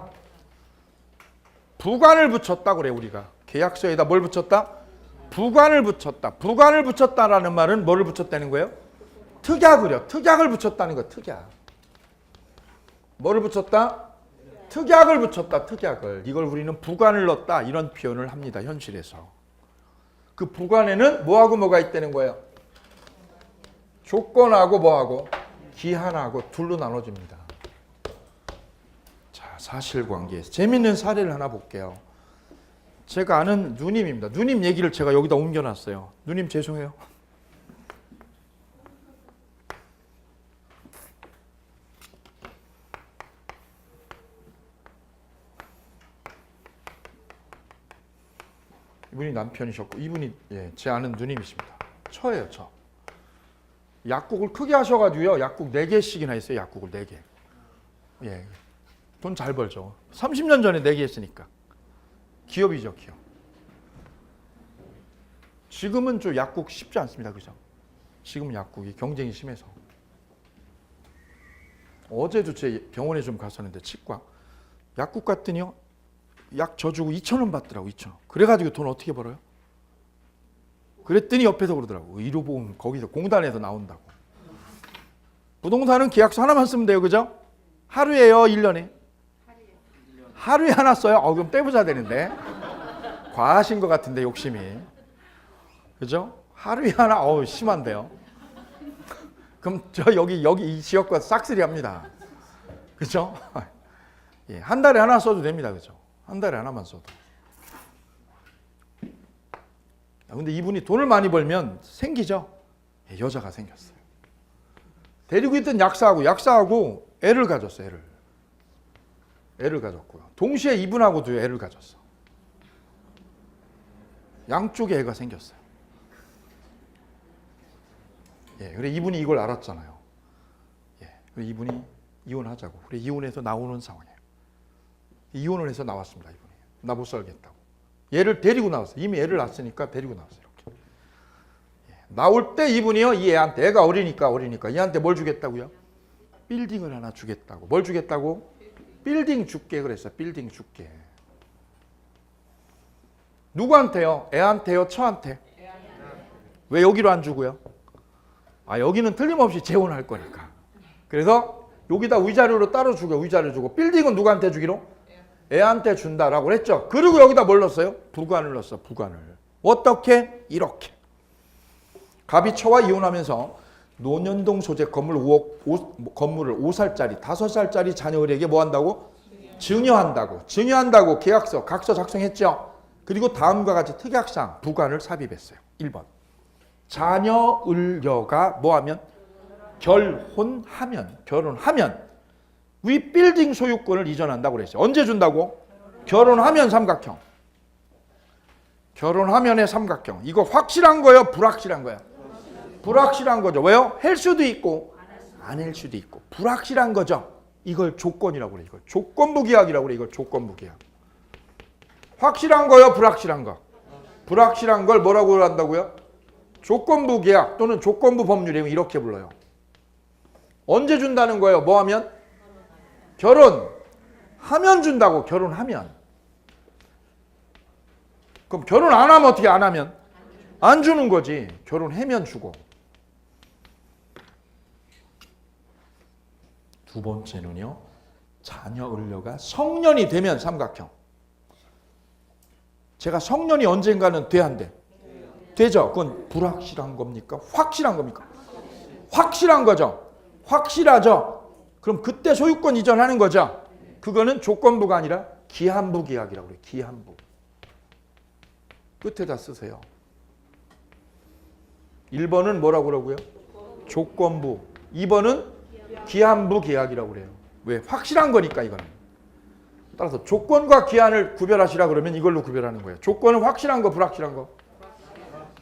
부관을 붙였다 그래 우리가. 계약서에다 뭘 붙였다? 부관을 붙였다. 부관을 붙였다라는 말은 뭐를 붙였다는 거예요? 특약을요. 특약을 붙였다는 거예요. 특약. 뭐를 붙였다? 특약을 붙였다. 특약을. 이걸 우리는 부관을 넣었다. 이런 표현을 합니다. 현실에서. 그 부관에는 뭐하고 뭐가 있다는 거예요? 조건하고 뭐하고? 기한하고 둘로 나눠집니다. 자, 사실관계에서 재밌는 사례를 하나 볼게요. 제가 아는 누님입니다. 누님 얘기를 제가 여기다 옮겨놨어요. 누님 죄송해요. 이분이 남편이셨고 이분이 제 아는 누님이십니다. 처예요, 처. 약국을 크게 하셔가지고요. 약국 4개씩이나 했어요. 약국을 4개. 예, 돈 잘 벌죠. 30년 전에 4개 했으니까. 기업이죠, 기업. 지금은 좀 약국 쉽지 않습니다. 그죠? 지금 약국이 경쟁이 심해서. 어제도 제 병원에 좀 갔었는데 치과. 약국 갔더니요. 약 져주고 2,000원 받더라고. 2,000원. 그래가지고 돈 어떻게 벌어요? 그랬더니 옆에서 그러더라고. 의료보험 거기서 공단에서 나온다고. 부동산은 계약서 하나만 쓰면 돼요. 그죠? 하루에요? 1년에? 하루에 하나 써요? 그럼 떼부자 되는데. 과하신 것 같은데 욕심이. 그죠? 하루에 하나? 심한데요. 그럼 저 여기 이 지역과 싹쓸이 합니다. 그죠? 예, 한 달에 하나 써도 됩니다. 그죠? 한 달에 하나만 써도. 근데 이분이 돈을 많이 벌면 생기죠? 예, 여자가 생겼어요. 데리고 있던 약사하고 애를 가졌어요. 애를 가졌고요. 동시에 이분하고도 애를 가졌어. 양쪽에 애가 생겼어요. 예, 그래 이분이 이걸 알았잖아요. 예, 그래 이분이 이혼하자고. 그래 이혼해서 나오는 상황이에요. 이혼을 해서 나왔습니다. 이분이. 나 못 살겠다고. 얘를 데리고 나왔어요. 이미 애를 낳았으니까 데리고 나왔어요. 이렇게. 예, 나올 때 이분이요. 이 애한테 애가 어리니까 얘한테 뭘 주겠다고요? 빌딩을 하나 주겠다고. 뭘 주겠다고? 빌딩 줄게 그랬어요. 빌딩 줄게. 누구한테요? 애한테요? 처한테? 왜 여기로 안 주고요? 여기는 틀림없이 재혼할 거니까. 그래서 여기다 위자료로 따로 주고 위자료 주고 빌딩은 누구한테 주기로? 애한테 준다라고 했죠. 그리고 여기다 뭘 넣었어요? 부관을 넣었어. 부관을. 어떻게? 이렇게. 갑이 처와 이혼하면서 논현동 소재 건물을 5살짜리 5살짜리 자녀에게 뭐 한다고? 증여한다고 계약서 각서 작성했죠. 그리고 다음과 같이 특약상 부관을 삽입했어요. 1번. 자녀을여가 뭐하면? 결혼하면 위 빌딩 소유권을 이전한다고 그랬어요. 언제 준다고? 결혼하면 삼각형. 결혼하면의 삼각형. 이거 확실한 거예요? 불확실한 거예요? 불확실한 거죠. 왜요? 할 수도 있고 안 할 수도 있고 불확실한 거죠. 이걸 조건이라고 그래. 이걸 조건부 계약이라고 그래. 이걸 조건부 계약. 확실한 거요? 불확실한 거? 불확실한 걸 뭐라고 한다고요? 조건부 계약 또는 조건부 법률이면 이렇게 불러요. 언제 준다는 거예요? 뭐 하면? 결혼하면 준다고. 결혼하면. 그럼 결혼 안 하면 어떻게? 안 하면? 안 주는 거지. 결혼하면 주고. 두 번째는요. 자녀 을려가 성년이 되면 삼각형. 제가 성년이 언젠가는 돼야 안 돼? 되죠. 그건 불확실한 겁니까? 확실한 겁니까? 확실한 거죠. 확실하죠. 그럼 그때 소유권 이전하는 거죠. 그거는 조건부가 아니라 기한부 계약이라고 그래요. 기한부. 끝에다 쓰세요. 1번은 뭐라고 그러고요? 조건부. 2번은 기한부 계약이라고 그래요. 왜? 확실한 거니까 이거는. 따라서 조건과 기한을 구별하시라 그러면 이걸로 구별하는 거예요. 조건은 확실한 거, 불확실한 거?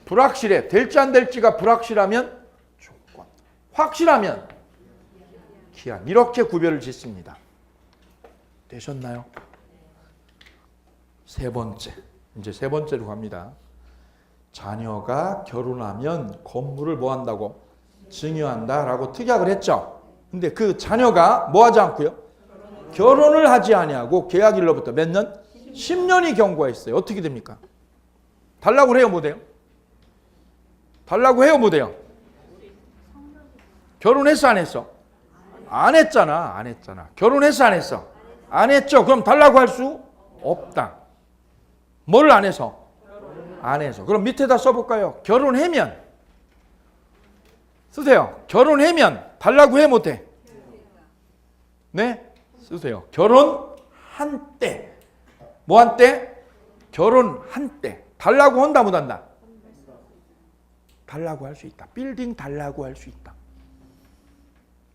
불확실해. 될지 안 될지가 불확실하면 조건. 확실하면 기한. 이렇게 구별을 짓습니다. 되셨나요? 세 번째. 이제 세 번째로 갑니다. 자녀가 결혼하면 건물을 뭐 한다고? 증여한다라고 특약을 했죠. 근데 그 자녀가 뭐 하지 않고요? 결혼을 하지 아니하고 계약일로부터 몇 년? 10년이 경과했어요. 어떻게 됩니까? 달라고 해요, 못 해요? 달라고 해요, 못 해요? 결혼했어, 안 했어? 안 했잖아. 안 했잖아. 결혼했어, 안 했어? 안 했죠. 그럼 달라고 할 수 없다. 뭘 안 해서? 안 해서. 그럼 밑에다 써볼까요? 결혼하면. 쓰세요. 결혼하면 달라고 해, 못 해? 네? 쓰세요. 결혼한 때. 뭐 한 때? 결혼한 때. 달라고 한다, 못 한다? 달라고 할 수 있다. 빌딩 달라고 할 수 있다.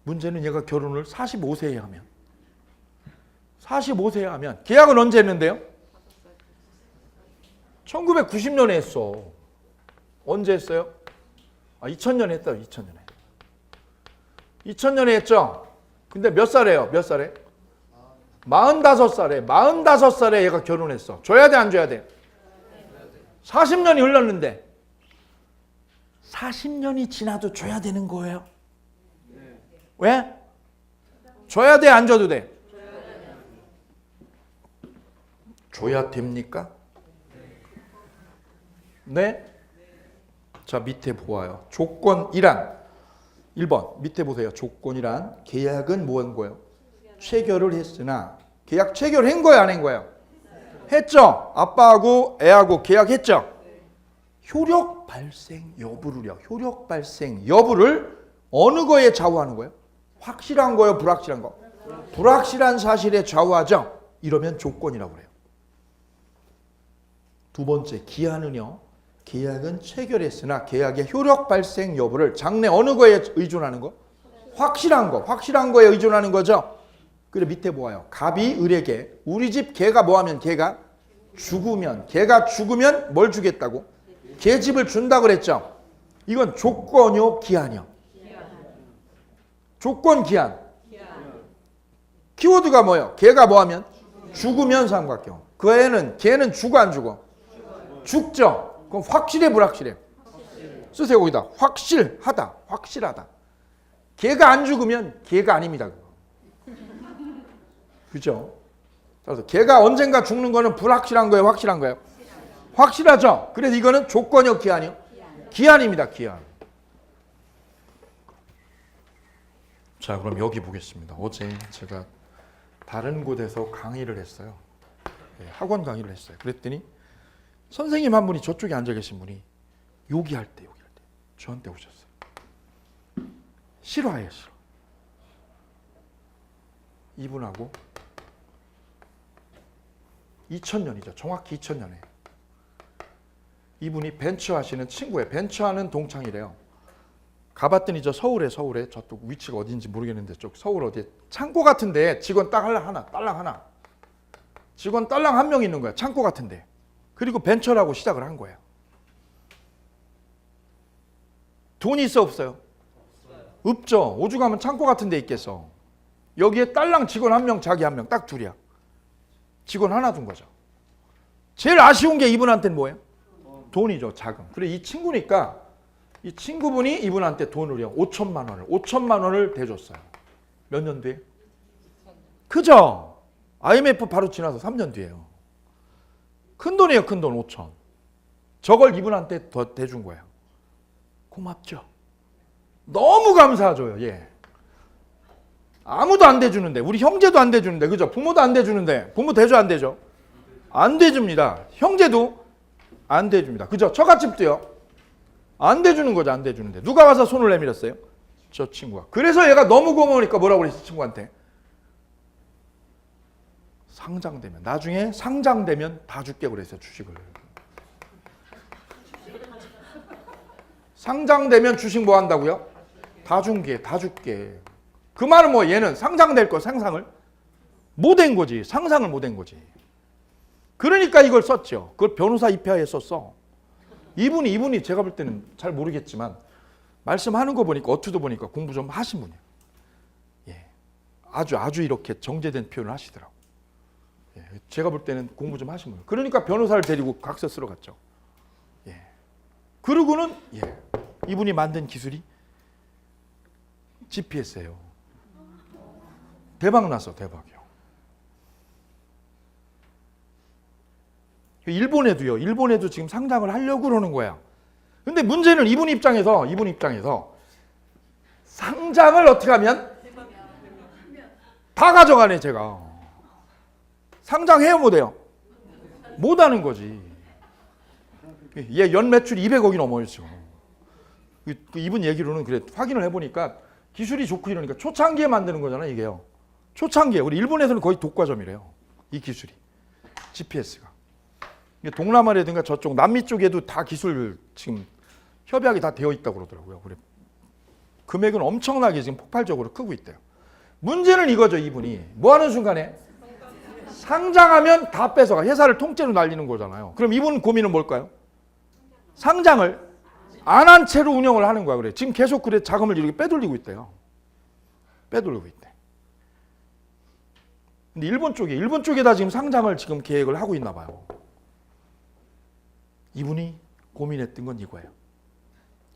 문제는 얘가 결혼을 45세에 하면. 45세에 하면. 계약은 언제 했는데요? 1990년에 했어. 언제 했어요? 2000년에 했어요. 2000년에. 2000년에 했죠? 근데 몇 살이에요? 몇 살에? 45살에. 45살에 얘가 결혼했어. 줘야 돼, 안 줘야 돼? 40년이 흘렀는데 40년이 지나도 줘야 되는 거예요. 왜? 줘야 돼, 안 줘도 돼? 줘야 됩니까? 네? 자, 밑에 보아요. 조건이란 1번 밑에 보세요. 조건이란 계약은 뭐 한 거예요? 체결을 했으나 계약 체결한 거예요, 안 한 거예요? 했죠. 아빠하고 애하고 계약했죠. 효력 발생 여부를요. 효력 발생 여부를 어느 거에 좌우하는 거예요? 확실한 거예요, 불확실한 거? 불확실한 사실에 좌우하죠. 이러면 조건이라고 그래요. 두 번째 기한은요. 계약은 체결했으나 계약의 효력 발생 여부를 장래 어느 거에 의존하는 거? 확실한 거. 확실한 거에 의존하는 거죠. 그리고 밑에 보아요. 갑이 을에게 우리 집 개가 뭐하면 개가 죽으면 개가 죽으면 뭘 주겠다고? 개 집을 준다고 그랬죠. 이건 조건이요, 기한이요? 조건, 기한. 키워드가 뭐예요? 개가 뭐하면? 죽으면 삼각형. 그 애는 개는 죽어 안 죽어? 죽죠. 그럼 확실해, 불확실해? 쓰세요, 거기다. 확실하다, 확실하다. 개가 안 죽으면 개가 아닙니다. 그죠? 그래서 개가 언젠가 죽는 거는 불확실한 거예요, 확실한 거예요? 확실하죠. 그래서 이거는 조건이요, 기한이요? 기한입니다, 기한. 자, 그럼 여기 보겠습니다. 어제 제가 다른 곳에서 강의를 했어요. 네, 학원 강의를 했어요. 그랬더니 선생님 한 분이 저쪽에 앉아 계신 분이 여기 할 때 저한테 오셨어요. 싫어해요, 싫어. 이분하고 2000년이죠. 정확히 2000년에. 이분이 벤처 하시는 친구예요. 벤처하는 동창이래요. 가봤더니 저 서울에 저쪽 위치가 어딘지 모르겠는데 쪽 서울 어디에 창고 같은데 직원 딱 딸랑 하나. 직원 딸랑 한 명 있는 거야. 창고 같은데. 그리고 벤처라고 시작을 한 거예요. 돈이 있어 없어요? 없죠. 오죽하면 창고 같은 데 있겠어. 여기에 딸랑 직원 한 명, 자기 한 명, 딱 둘이야. 직원 하나 둔 거죠. 제일 아쉬운 게 이분한테는 뭐예요? 돈이죠, 자금. 그래 이 친구니까 이 친구분이 이분한테 돈을요. 5천만 원을 대줬어요. 몇 년 뒤에? 그죠? IMF 바로 지나서 3년 뒤에요. 큰 돈이에요. 큰 돈 5천. 저걸 이분한테 더 대준 거예요. 고맙죠? 너무 감사하죠. 예. 아무도 안 대주는데, 우리 형제도 안 대주는데, 그죠? 부모도 안 대주는데, 부모 대줘 안 대죠? 안 대줍니다. 형제도 안 대줍니다. 그죠? 처갓집도요. 안 대주는 거죠. 안 대주는데. 누가 와서 손을 내밀었어요? 저 친구가. 그래서 얘가 너무 고마우니까 뭐라고 그랬어, 친구한테? 상장되면, 나중에 상장되면 다 줄게 그랬어요, 주식을. 상장되면 주식 뭐 한다고요? 다 줄게, 다 줄게. 그 말은 뭐 얘는 상장될 거 상상을 못한 거지. 상상을 못한 거지. 그러니까 이걸 썼죠. 그걸 변호사 입회하에 썼어. 이분이 제가 볼 때는 잘 모르겠지만 말씀하는 거 보니까 어투도 보니까 공부 좀 하신 분이에요. 예. 아주 이렇게 정제된 표현을 하시더라고. 예. 제가 볼 때는 공부 좀 하신 분이에요. 그러니까 변호사를 데리고 각서 쓰러 갔죠. 예. 그러고는 예. 이분이 만든 기술이 GPS예요. 대박 났어, 대박이요. 일본에도 지금 상장을 하려고 그러는 거야. 근데 문제는 이분 입장에서 상장을 어떻게 하면 다 가져가네, 제가. 상장해요, 못해요? 못하는 거지. 얘 연 매출이 200억이 넘어요, 지금. 이분 얘기로는 그래, 확인을 해보니까 기술이 좋고 이러니까 초창기에 만드는 거잖아요, 이게요. 초창기에. 우리 일본에서는 거의 독과점이래요, 이 기술이. GPS가. 동남아라든가 저쪽 남미 쪽에도 다 기술 지금 협약이 다 되어 있다고 그러더라고요. 그래. 금액은 엄청나게 지금 폭발적으로 크고 있대요. 문제는 이거죠, 이분이. 뭐 하는 순간에? 상장하면 다 뺏어가. 회사를 통째로 날리는 거잖아요. 그럼 이분 고민은 뭘까요? 상장을 안 한 채로 운영을 하는 거야. 그래. 지금 계속 그래 자금을 이렇게 빼돌리고 있대요. 빼돌리고 있대. 근데 일본 쪽에다 지금 상장을 지금 계획을 하고 있나 봐요. 이분이 고민했던 건 이거예요.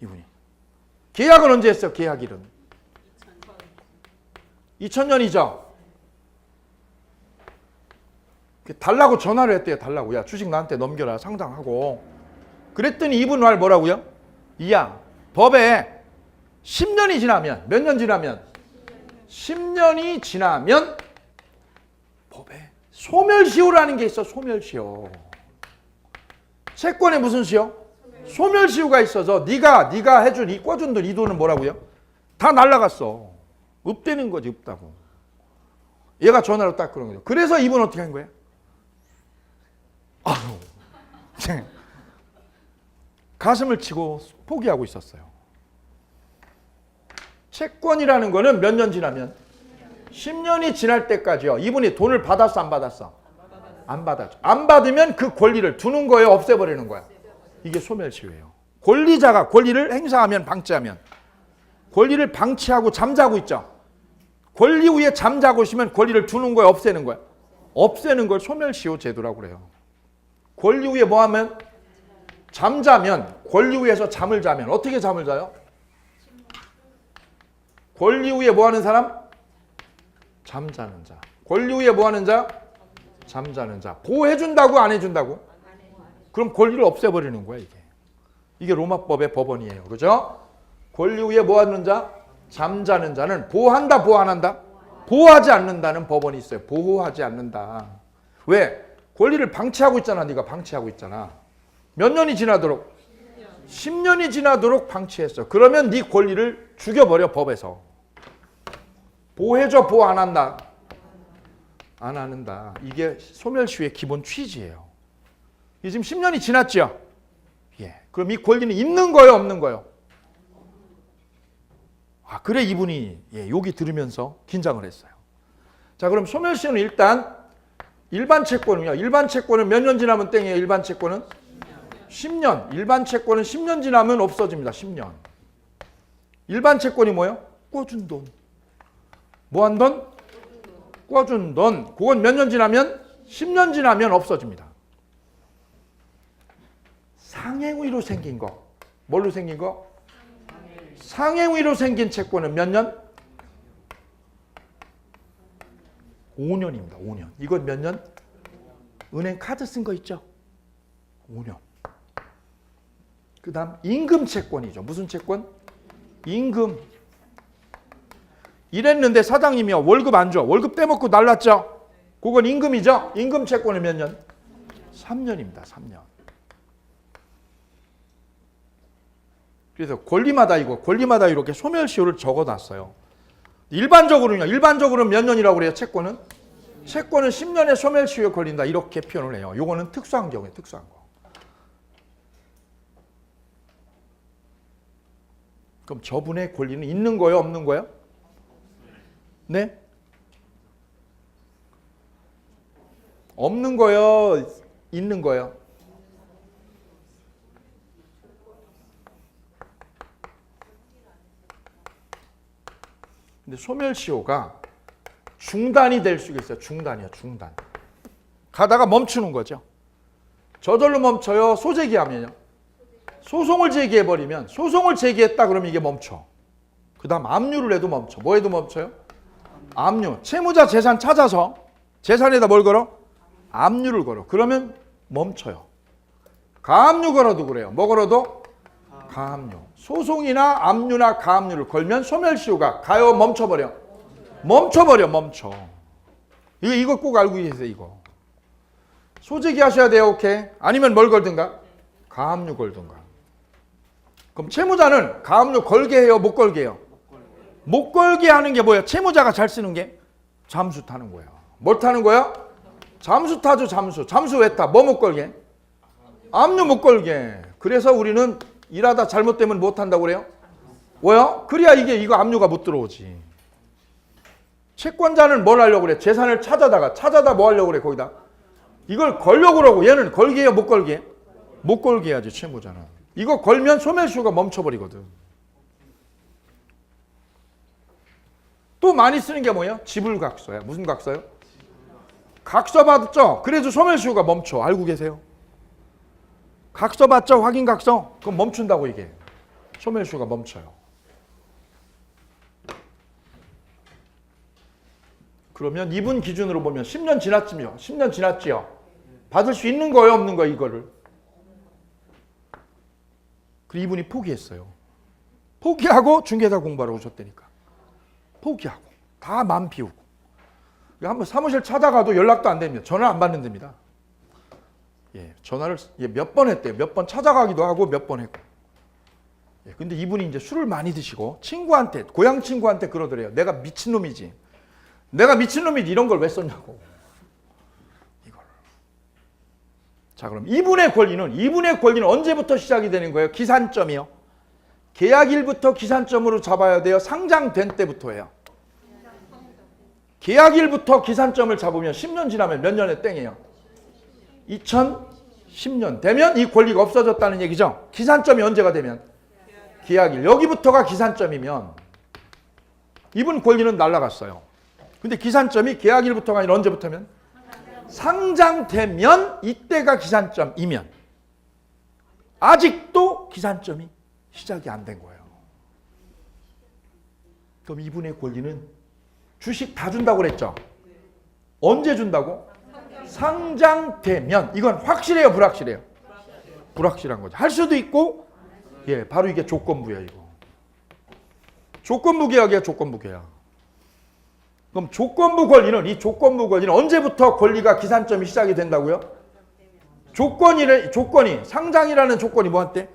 이분이. 계약은 언제 했어요? 계약일은? 2000년이죠. 달라고 전화를 했대요. 달라고. 야, 주식 나한테 넘겨라. 상장하고. 그랬더니 이분 말 뭐라고요? 이야, 법에 10년이 지나면, 몇 년 지나면? 10년이 지나면 법에 소멸시효라는 게 있어. 소멸시효. 채권에 무슨 시효? 소멸시효가 있어서 네가 해준 이 꿔준 돈, 이 돈은 뭐라고요? 다 날라갔어. 없대는 거지. 없다고. 얘가 전화로 딱 그런 거죠. 그래서 이분 어떻게 한 거예요? 가슴을 치고 포기하고 있었어요. 채권이라는 거는 몇 년 지나면? 10년이 지날 때까지요. 이분이 돈을 받았어, 안 받았어? 안 받았죠. 안 받으면 그 권리를 두는 거예요, 없애버리는 거야? 이게 소멸시효예요. 권리자가 권리를 행사하면, 방치하면. 권리를 방치하고 잠자고 있죠. 권리 위에 잠자고 있으면 권리를 두는 거예요, 없애는 거예요? 없애는 걸 소멸시효 제도라고 그래요. 권리 위에 뭐 하면? 잠자면, 권리 위에서 잠을 자면 어떻게 잠을 자요? 권리 위에 뭐 하는 사람? 잠자는 자. 권리 위에 뭐 하는 자? 잠자는 자. 보호해준다고 안 해준다고? 그럼 권리를 없애버리는 거야, 이게. 이게 로마법의 법원이에요. 그죠? 권리 위에 뭐 하는 자? 잠자는 자는 보호한다, 보호 안 한다? 보호하지 않는다는 법원이 있어요. 보호하지 않는다. 왜? 권리를 방치하고 있잖아. 네가 방치하고 있잖아. 몇 년이 지나도록? 10년이 지나도록 방치했어. 그러면 네 권리를 죽여버려, 법에서. 보호해줘, 보호 안 한다? 안 한다. 이게 소멸시효의 기본 취지예요. 이 지금 10년이 지났죠? 예. 그럼 이 권리는 있는 거예요, 없는 거예요? 아, 그래 이분이 예, 여기 들으면서 긴장을 했어요. 자, 그럼 소멸시효는 일단 일반 채권은요. 일반 채권은 몇 년 지나면 땡이에요? 일반 채권은 10년. 일반 채권은 10년 지나면 없어집니다. 10년. 일반 채권이 뭐예요? 꿔준 돈. 뭐 한 돈? 꿔준 돈. 그건 몇 년 지나면? 10년 지나면 없어집니다. 상행위로 생긴 거. 뭘로 생긴 거? 상행위로 생긴 채권은 몇 년? 5년입니다. 5년. 이건 몇 년? 은행 카드 쓴 거 있죠? 5년. 그 다음 임금 채권이죠. 무슨 채권? 임금. 일했는데 사장님이요. 월급 안 줘. 월급 떼먹고 날랐죠? 그건 임금이죠? 임금 채권은 몇 년? 3년입니다. 3년. 그래서 권리마다 이렇게 소멸시효를 적어놨어요. 일반적으로는 몇 년이라고 그래요? 채권은 10년에 소멸시효에 걸린다 이렇게 표현을 해요. 요거는 특수한 경우에 특수한 거. 그럼 저분의 권리는 있는 거예요, 없는 거예요? 네? 없는 거예요, 있는 거예요? 근데 소멸시효가 중단이 될 수가 있어요. 중단이요, 중단. 가다가 멈추는 거죠. 저절로 멈춰요, 소재기하면요. 소송을 제기해버리면, 소송을 제기했다 그러면 이게 멈춰. 그 다음 압류를 해도 멈춰. 뭐 해도 멈춰요? 압류. 채무자 재산 찾아서 재산에다 뭘 걸어? 압류를 걸어. 그러면 멈춰요. 가압류 걸어도 그래요. 뭐 걸어도? 가압류. 소송이나 압류나 가압류를 걸면 소멸시효가 가요, 멈춰버려. 멈춰. 이거 꼭 알고 계세요, 이거. 소재기 하셔야 돼요, 오케이? 아니면 뭘 걸든가? 가압류 걸든가. 그럼 채무자는 가압류 걸게 해요, 못 걸게 해요? 못 걸게 하는 게 뭐예요? 채무자가 잘 쓰는 게 잠수 타는 거예요. 뭘 타는 거예요? 잠수 타죠, 잠수. 잠수 왜 타? 뭐 못 걸게? 압류 못 걸게. 그래서 우리는 일하다 잘못되면 못 한다고 그래요? 뭐요? 그래야 이거 압류가 못 들어오지. 채권자는 뭘 하려고 그래? 재산을 찾아다 뭐 하려고 그래? 거기다 이걸 걸려고 그러고 얘는 걸게 해요, 못 걸게? 못 걸게 해야지, 채무자는. 이거 걸면 소멸시효가 멈춰버리거든. 또 많이 쓰는 게 뭐예요? 지불각서야. 무슨 각서요? 각서 받았죠? 그래도 소멸시효가 멈춰. 알고 계세요? 각서 받죠? 확인각서? 그럼 멈춘다고 이게. 소멸시효가 멈춰요. 그러면 이분 기준으로 보면 10년 지났지요. 10년 지났지요. 받을 수 있는 거예요, 없는 거예요, 이거를? 그리고 이분이 포기했어요. 포기하고 중개사 공부하러 오셨다니까. 포기하고 다 맘 비우고. 한번 사무실 찾아가도 연락도 안 됩니다. 전화 안 받는 됩니다. 예, 전화를 몇 번 했대요. 몇 번 찾아가기도 하고 몇 번 했고. 예, 근데 이분이 이제 술을 많이 드시고 친구한테, 고향 친구한테 그러더래요. 내가 미친놈이지. 이런 걸 왜 썼냐고. 이걸. 자, 그럼 이분의 권리는 언제부터 시작이 되는 거예요? 기산점이요. 계약일부터 기산점으로 잡아야 돼요. 상장된 때부터예요. 계약일부터 기산점을 잡으면 10년 지나면 몇 년에 땡이에요? 2010년 되면 이 권리가 없어졌다는 얘기죠. 기산점이 언제가 되면? 계약일. 여기부터가 기산점이면 이분 권리는 날아갔어요. 근데 기산점이 계약일부터가 아니라 언제부터면? 상장되면 이때가 기산점이면 아직도 기산점이 시작이 안 된 거예요. 그럼 이분의 권리는 주식 다 준다고 그랬죠? 언제 준다고? 상장되면. 이건 확실해요, 불확실해요? 불확실한 거죠. 할 수도 있고, 예, 바로 이게 조건부야, 이거. 조건부 계약이야, 조건부 계약. 그럼 조건부 권리는 언제부터 권리가 기산점이 시작이 된다고요? 조건이 상장이라는 조건이 뭐한 때?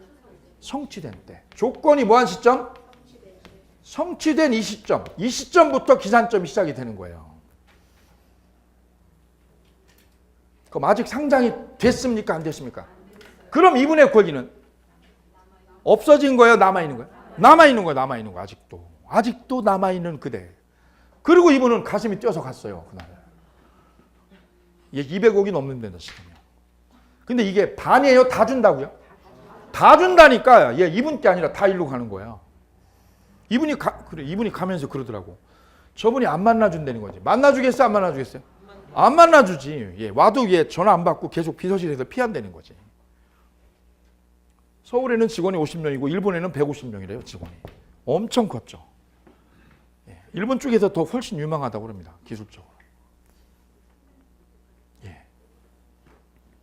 성취된 때. 조건이 뭐한 시점? 성취된 이 시점부터 기산점이 시작이 되는 거예요. 그럼 아직 상장이 됐습니까? 안 됐습니까? 그럼 이분의 권리는 없어진 거예요? 남아있는 거예요? 남아있는 거예요. 아직도 남아있는 그대. 그리고 이분은 가슴이 뛰어서 갔어요. 그날. 200억이 넘는다는 시간이요. 근데 이게 반이에요? 다 준다고요? 다 준다니까. 이분 게 아니라 다 일로 가는 거야. 이분이 가면서 그러더라고. 저분이 안 만나준다는 거지. 만나주겠어요? 안 만나주겠어요? 안 만나주지. 와도 전화 안 받고 계속 비서실에서 피한다는 거지. 서울에는 직원이 50명이고 일본에는 150명이래요, 직원이. 엄청 컸죠. 예. 일본 쪽에서 더 훨씬 유망하다고 합니다. 기술적으로. 예.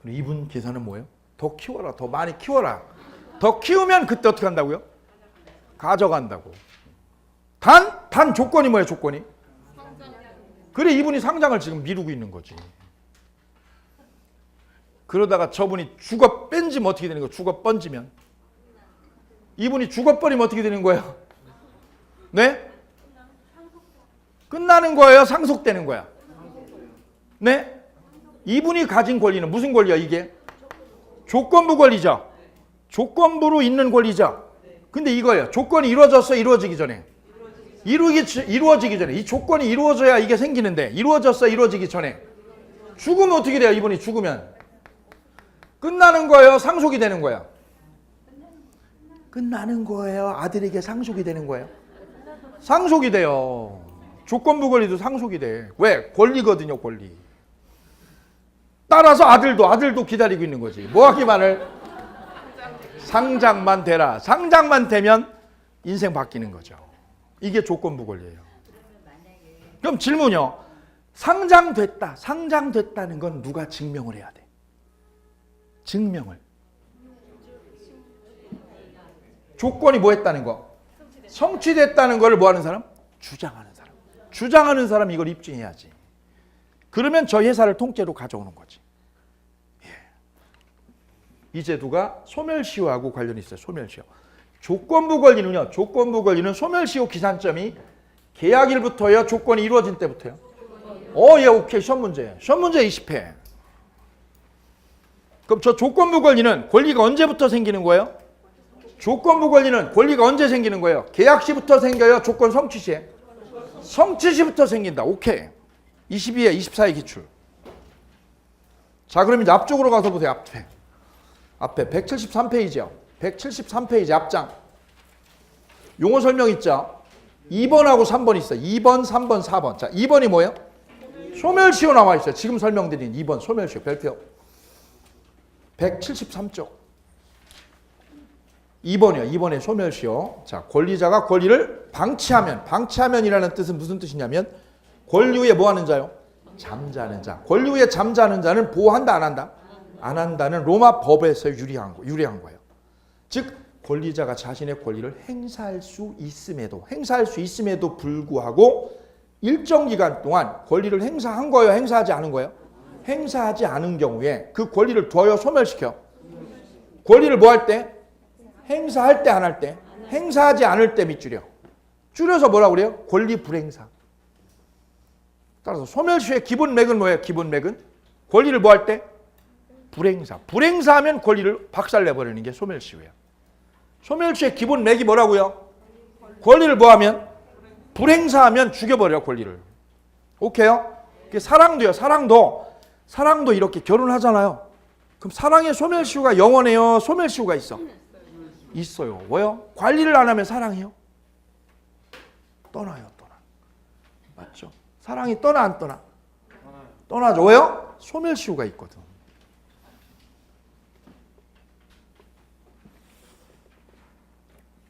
그리고 이분 계산은 뭐예요? 더 키워라. 더 많이 키워라. 더 키우면 그때 어떻게 한다고요? 가져간다고. 단 조건이 뭐예요? 조건이? 그래 이분이 상장을 지금 미루고 있는 거지. 그러다가 저분이 죽어 뺀지면 어떻게 되는 거예요? 죽어 뻔지면. 이분이 죽어 버리면 어떻게 되는 거예요? 네? 끝나는 거예요? 상속되는 거야? 네? 이분이 가진 권리는 무슨 권리야 이게? 조건부 권리죠. 조건부로 있는 권리죠. 근데 이거예요. 조건이 이루어졌어? 이루어지기 전에? 이루어지기 전에. 이 조건이 이루어져야 이게 생기는데 이루어졌어? 이루어지기 전에? 죽으면 어떻게 돼요? 이분이 죽으면? 끝나는 거예요? 상속이 되는 거예요? 끝나는 거예요? 아들에게 상속이 되는 거예요? 상속이 돼요. 조건부 권리도 상속이 돼. 왜? 권리거든요, 권리. 따라서 아들도 기다리고 있는 거지. 뭐 하기만을? 상장만 되라. 상장만 되면 인생 바뀌는 거죠. 이게 조건부 권리예요. 그럼 질문이요. 상장됐다는 건 누가 증명을 해야 돼? 증명을. 조건이 뭐 했다는 거? 성취됐다는 걸 뭐 하는 사람? 주장하는 사람. 주장하는 사람이 이걸 입증해야지. 그러면 저희 회사를 통째로 가져오는 거지. 예. 이 제도가 소멸시효하고 관련이 있어요. 소멸시효. 조건부 권리는요. 조건부 권리는 소멸시효 기산점이 계약일부터요. 조건이 이루어진 때부터요. 예, 오케이. 시험 문제. 시험 문제 20회. 그럼 저 조건부 권리는 권리가 언제부터 생기는 거예요? 조건부 권리는 권리가 언제 생기는 거예요? 계약 시부터 생겨요? 조건 성취 시에? 성취 시부터 생긴다. 오케이. 22회, 24회 기출. 자, 그럼 이제 앞쪽으로 가서 보세요. 앞에 173페이지요. 173페이지 앞장. 용어 설명 있죠? 2번하고 3번 있어요. 2번, 3번, 4번. 자, 2번이 뭐예요? 소멸시효 나와 있어요. 지금 설명드린 2번 소멸시효 별표. 173쪽. 2번이요. 2번의 소멸시효. 자, 권리자가 권리를 방치하면이라는 뜻은 무슨 뜻이냐면 권리 후에 뭐 하는 자요? 잠자는 자. 권리 후에 잠자는 자는 보호한다 안 한다? 안 한다는 로마 법에서 유리한 거예요. 즉 권리자가 자신의 권리를 행사할 수 있음에도 불구하고 일정 기간 동안 권리를 행사한 거예요? 행사하지 않은 거예요? 행사하지 않은 경우에 그 권리를 둬요? 소멸시켜? 권리를 뭐 할 때? 행사할 때 안 할 때? 행사하지 않을 때 밑줄이요. 줄여서 뭐라고 그래요? 권리 불행사. 따라서 소멸시효의 기본 맥은 뭐예요? 기본 맥은 권리를 뭐 할 때? 불행사. 불행사하면 권리를 박살내버리는 게 소멸시효예요. 소멸시효의 기본 맥이 뭐라고요? 권리를 뭐 하면? 불행사하면 죽여버려요, 권리를. 오케이요? 사랑도요. 사랑도 이렇게 결혼하잖아요. 그럼 사랑의 소멸시효가 영원해요? 소멸시효가 있어? 있어요. 뭐요? 관리를 안 하면 사랑해요? 떠나요. 맞죠? 사랑이 떠나 안 떠나? 떠나죠. 왜요? 소멸시효가 있거든.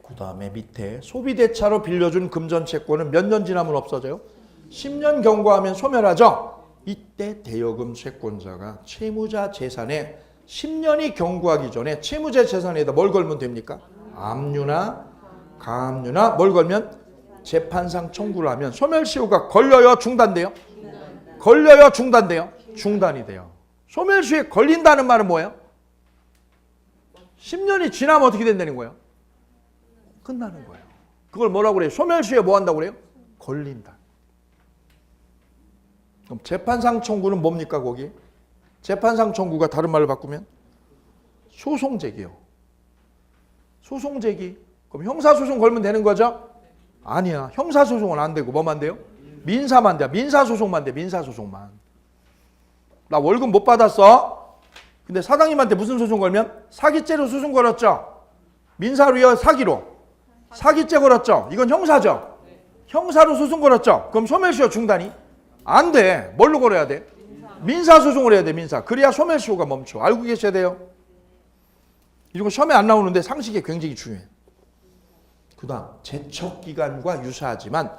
그 다음에 밑에 소비대차로 빌려준 금전채권은 몇 년 지나면 없어져요? 10년 경과하면 소멸하죠. 이때 대여금 채권자가 채무자 재산에 10년이 경과하기 전에 채무자 재산에다 뭘 걸면 됩니까? 압류나 가압류나 뭘 걸면? 재판상 청구를 하면 소멸시효가 걸려요? 중단돼요? 걸려요? 중단돼요? 중단이 돼요. 소멸시효에 걸린다는 말은 뭐예요? 10년이 지나면 어떻게 된다는 거예요? 끝나는 거예요. 그걸 뭐라고 그래요? 소멸시효에 뭐 한다고 그래요? 걸린다. 그럼 재판상 청구는 뭡니까 거기? 재판상 청구가 다른 말로 바꾸면 소송제기요. 소송제기. 그럼 형사소송 걸면 되는 거죠? 아니야. 형사소송은 안 되고 뭐만 돼요? 민사만 돼. 민사소송만 돼. 민사소송만. 나 월급 못 받았어. 근데 사장님한테 무슨 소송 걸면? 사기죄로 소송 걸었죠? 민사로요? 사기로? 사기죄 걸었죠? 이건 형사죠? 형사로 소송 걸었죠? 그럼 소멸시효 중단이? 안 돼. 뭘로 걸어야 돼? 민사소송을 해야 돼. 민사. 그래야 소멸시효가 멈춰. 알고 계셔야 돼요. 이거 시험에 안 나오는데 상식이 굉장히 중요해. 그 다음 제척기간과 유사하지만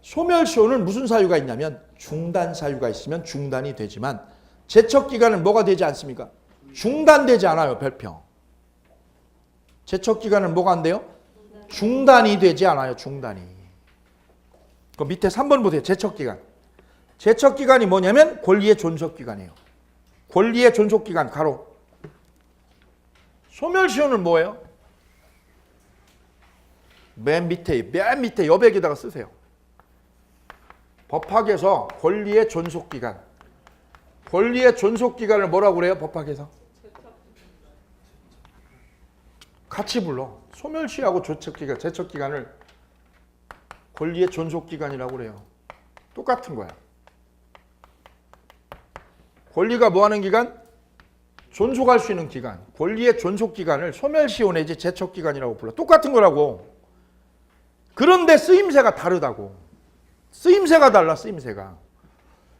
소멸시효는 무슨 사유가 있냐면 중단 사유가 있으면 중단이 되지만 제척기간은 뭐가 되지 않습니까? 중단되지 않아요. 별표. 제척기간은 뭐가 안 돼요? 중단이 되지 않아요. 중단이. 그 밑에 3번 보세요. 제척기간. 제척기간이 뭐냐면 권리의 존속기간이에요. 권리의 존속기간 가로. 소멸시효는 뭐예요? 맨 밑에 여백에다가 쓰세요. 법학에서 권리의 존속기간. 권리의 존속기간을 뭐라고 그래요? 법학에서? 같이 불러. 소멸시효하고 조척기간, 제척기간을 권리의 존속기간이라고 그래요. 똑같은 거야. 권리가 뭐 하는 기간? 존속할 수 있는 기간. 권리의 존속기간을 소멸시효 내지 제척기간이라고 불러. 똑같은 거라고. 그런데 쓰임새가 다르다고. 쓰임새가 달라. 쓰임새가.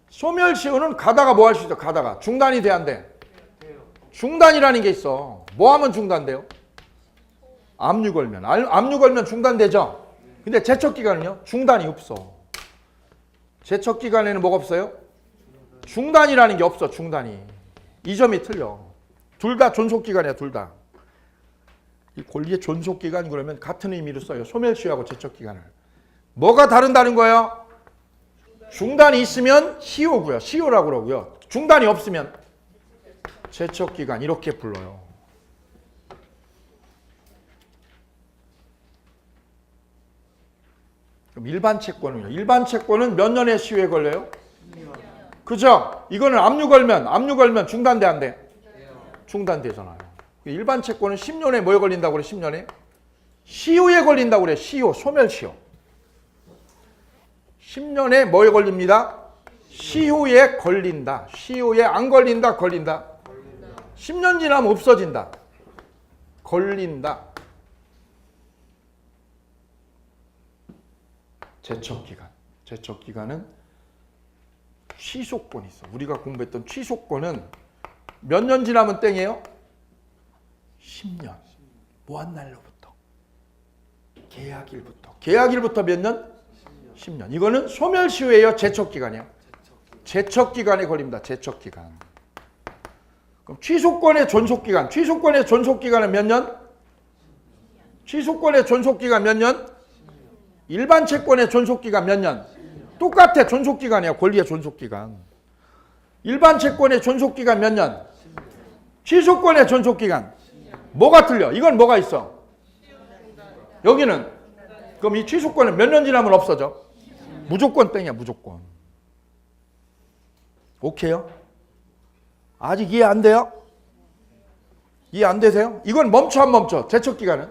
소멸시효는 가다가 뭐 할 수 있어? 가다가. 중단이 돼 안 돼? 중단이라는 게 있어. 뭐 하면 중단돼요? 압류 걸면. 압류 걸면 중단되죠? 근데 제척기간은요? 중단이 없어. 제척기간에는 뭐가 없어요? 중단이라는 게 없어. 중단이. 이 점이 틀려. 둘 다 존속기간이야. 둘 다. 이 권리의 존속기간 그러면 같은 의미로 써요. 소멸시효하고 제척기간을. 뭐가 다른다는 거예요? 중단이 있으면 시효고요. 시효라고 그러고요. 중단이 없으면 제척기간 이렇게 불러요. 그럼 일반 채권은요? 일반 채권은 몇 년의 시효에 걸려요? 그죠? 이거는 압류 걸면 중단돼 안 돼? 중단되잖아요. 일반 채권은 10년에 뭐에 걸린다고 그래? 10년에? 시효에 걸린다고 그래. 시효, 소멸시효. 10년에 뭐에 걸립니다? 시효에 걸린다. 시효에 안 걸린다, 걸린다. 10년 지나면 없어진다. 걸린다. 제척기간. 제척기간은 취소권이 있어. 우리가 공부했던 취소권은 몇 년 지나면 땡이에요? 10년. 뭐 한 날로부터? 계약일부터. 계약일부터 몇 년? 10년. 이거는 소멸시효예요? 제척기간이에요? 제척기간에 걸립니다. 제척기간. 그럼 취소권의 존속기간. 취소권의 존속기간은 몇 년? 취소권의 존속기간 몇 년? 일반 채권의 존속기간 몇 년? 똑같아. 존속기간이야. 권리의 존속기간. 일반 채권의 존속기간 몇 년? 취소권의 존속기간. 뭐가 틀려? 이건 뭐가 있어? 여기는. 그럼 이 취소권은 몇 년 지나면 없어져? 무조건 땡이야. 무조건. 오케이요? 아직 이해 안 돼요? 이해 안 되세요? 이건 멈춰 안 멈춰? 제척기간은?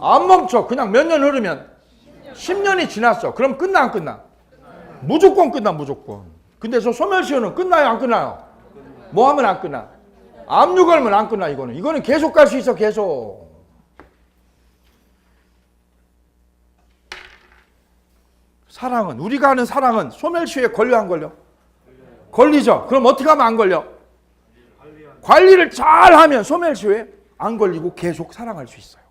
안 멈춰. 그냥 몇 년 흐르면 10년이 지났어. 그럼 끝나 안 끝나? 무조건 끝나. 무조건. 근데 저 소멸시효는 끝나요 안 끝나요? 뭐 하면 안 끝나? 압류 걸면 안 끝나. 이거는 계속 갈 수 있어. 계속. 사랑은, 우리가 하는 사랑은 소멸시효에 걸려 안 걸려? 걸리죠. 그럼 어떻게 하면 안 걸려? 관리를 잘 하면 소멸시효에 안 걸리고 계속 사랑할 수 있어요.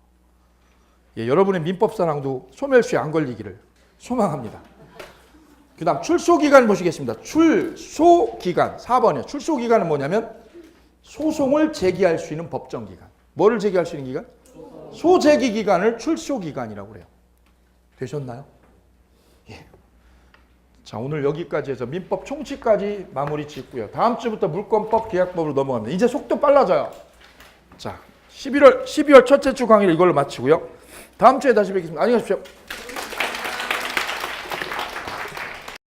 예, 여러분의 민법사랑도 소멸시효에 안 걸리기를 소망합니다. 그 다음 출소기간 보시겠습니다. 출소기간 4번이에요. 출소기간은 뭐냐면 소송을 제기할 수 있는 법정기간. 뭐를 제기할 수 있는 기간? 소제기기간을 출소기간이라고 그래요. 되셨나요? 예. 자, 오늘 여기까지 해서 민법 총칙까지 마무리 짓고요. 다음 주부터 물권법, 계약법으로 넘어갑니다. 이제 속도 빨라져요. 자, 12월 첫째 주 강의를 이걸로 마치고요. 다음 주에 다시 뵙겠습니다. 안녕히 가십시오.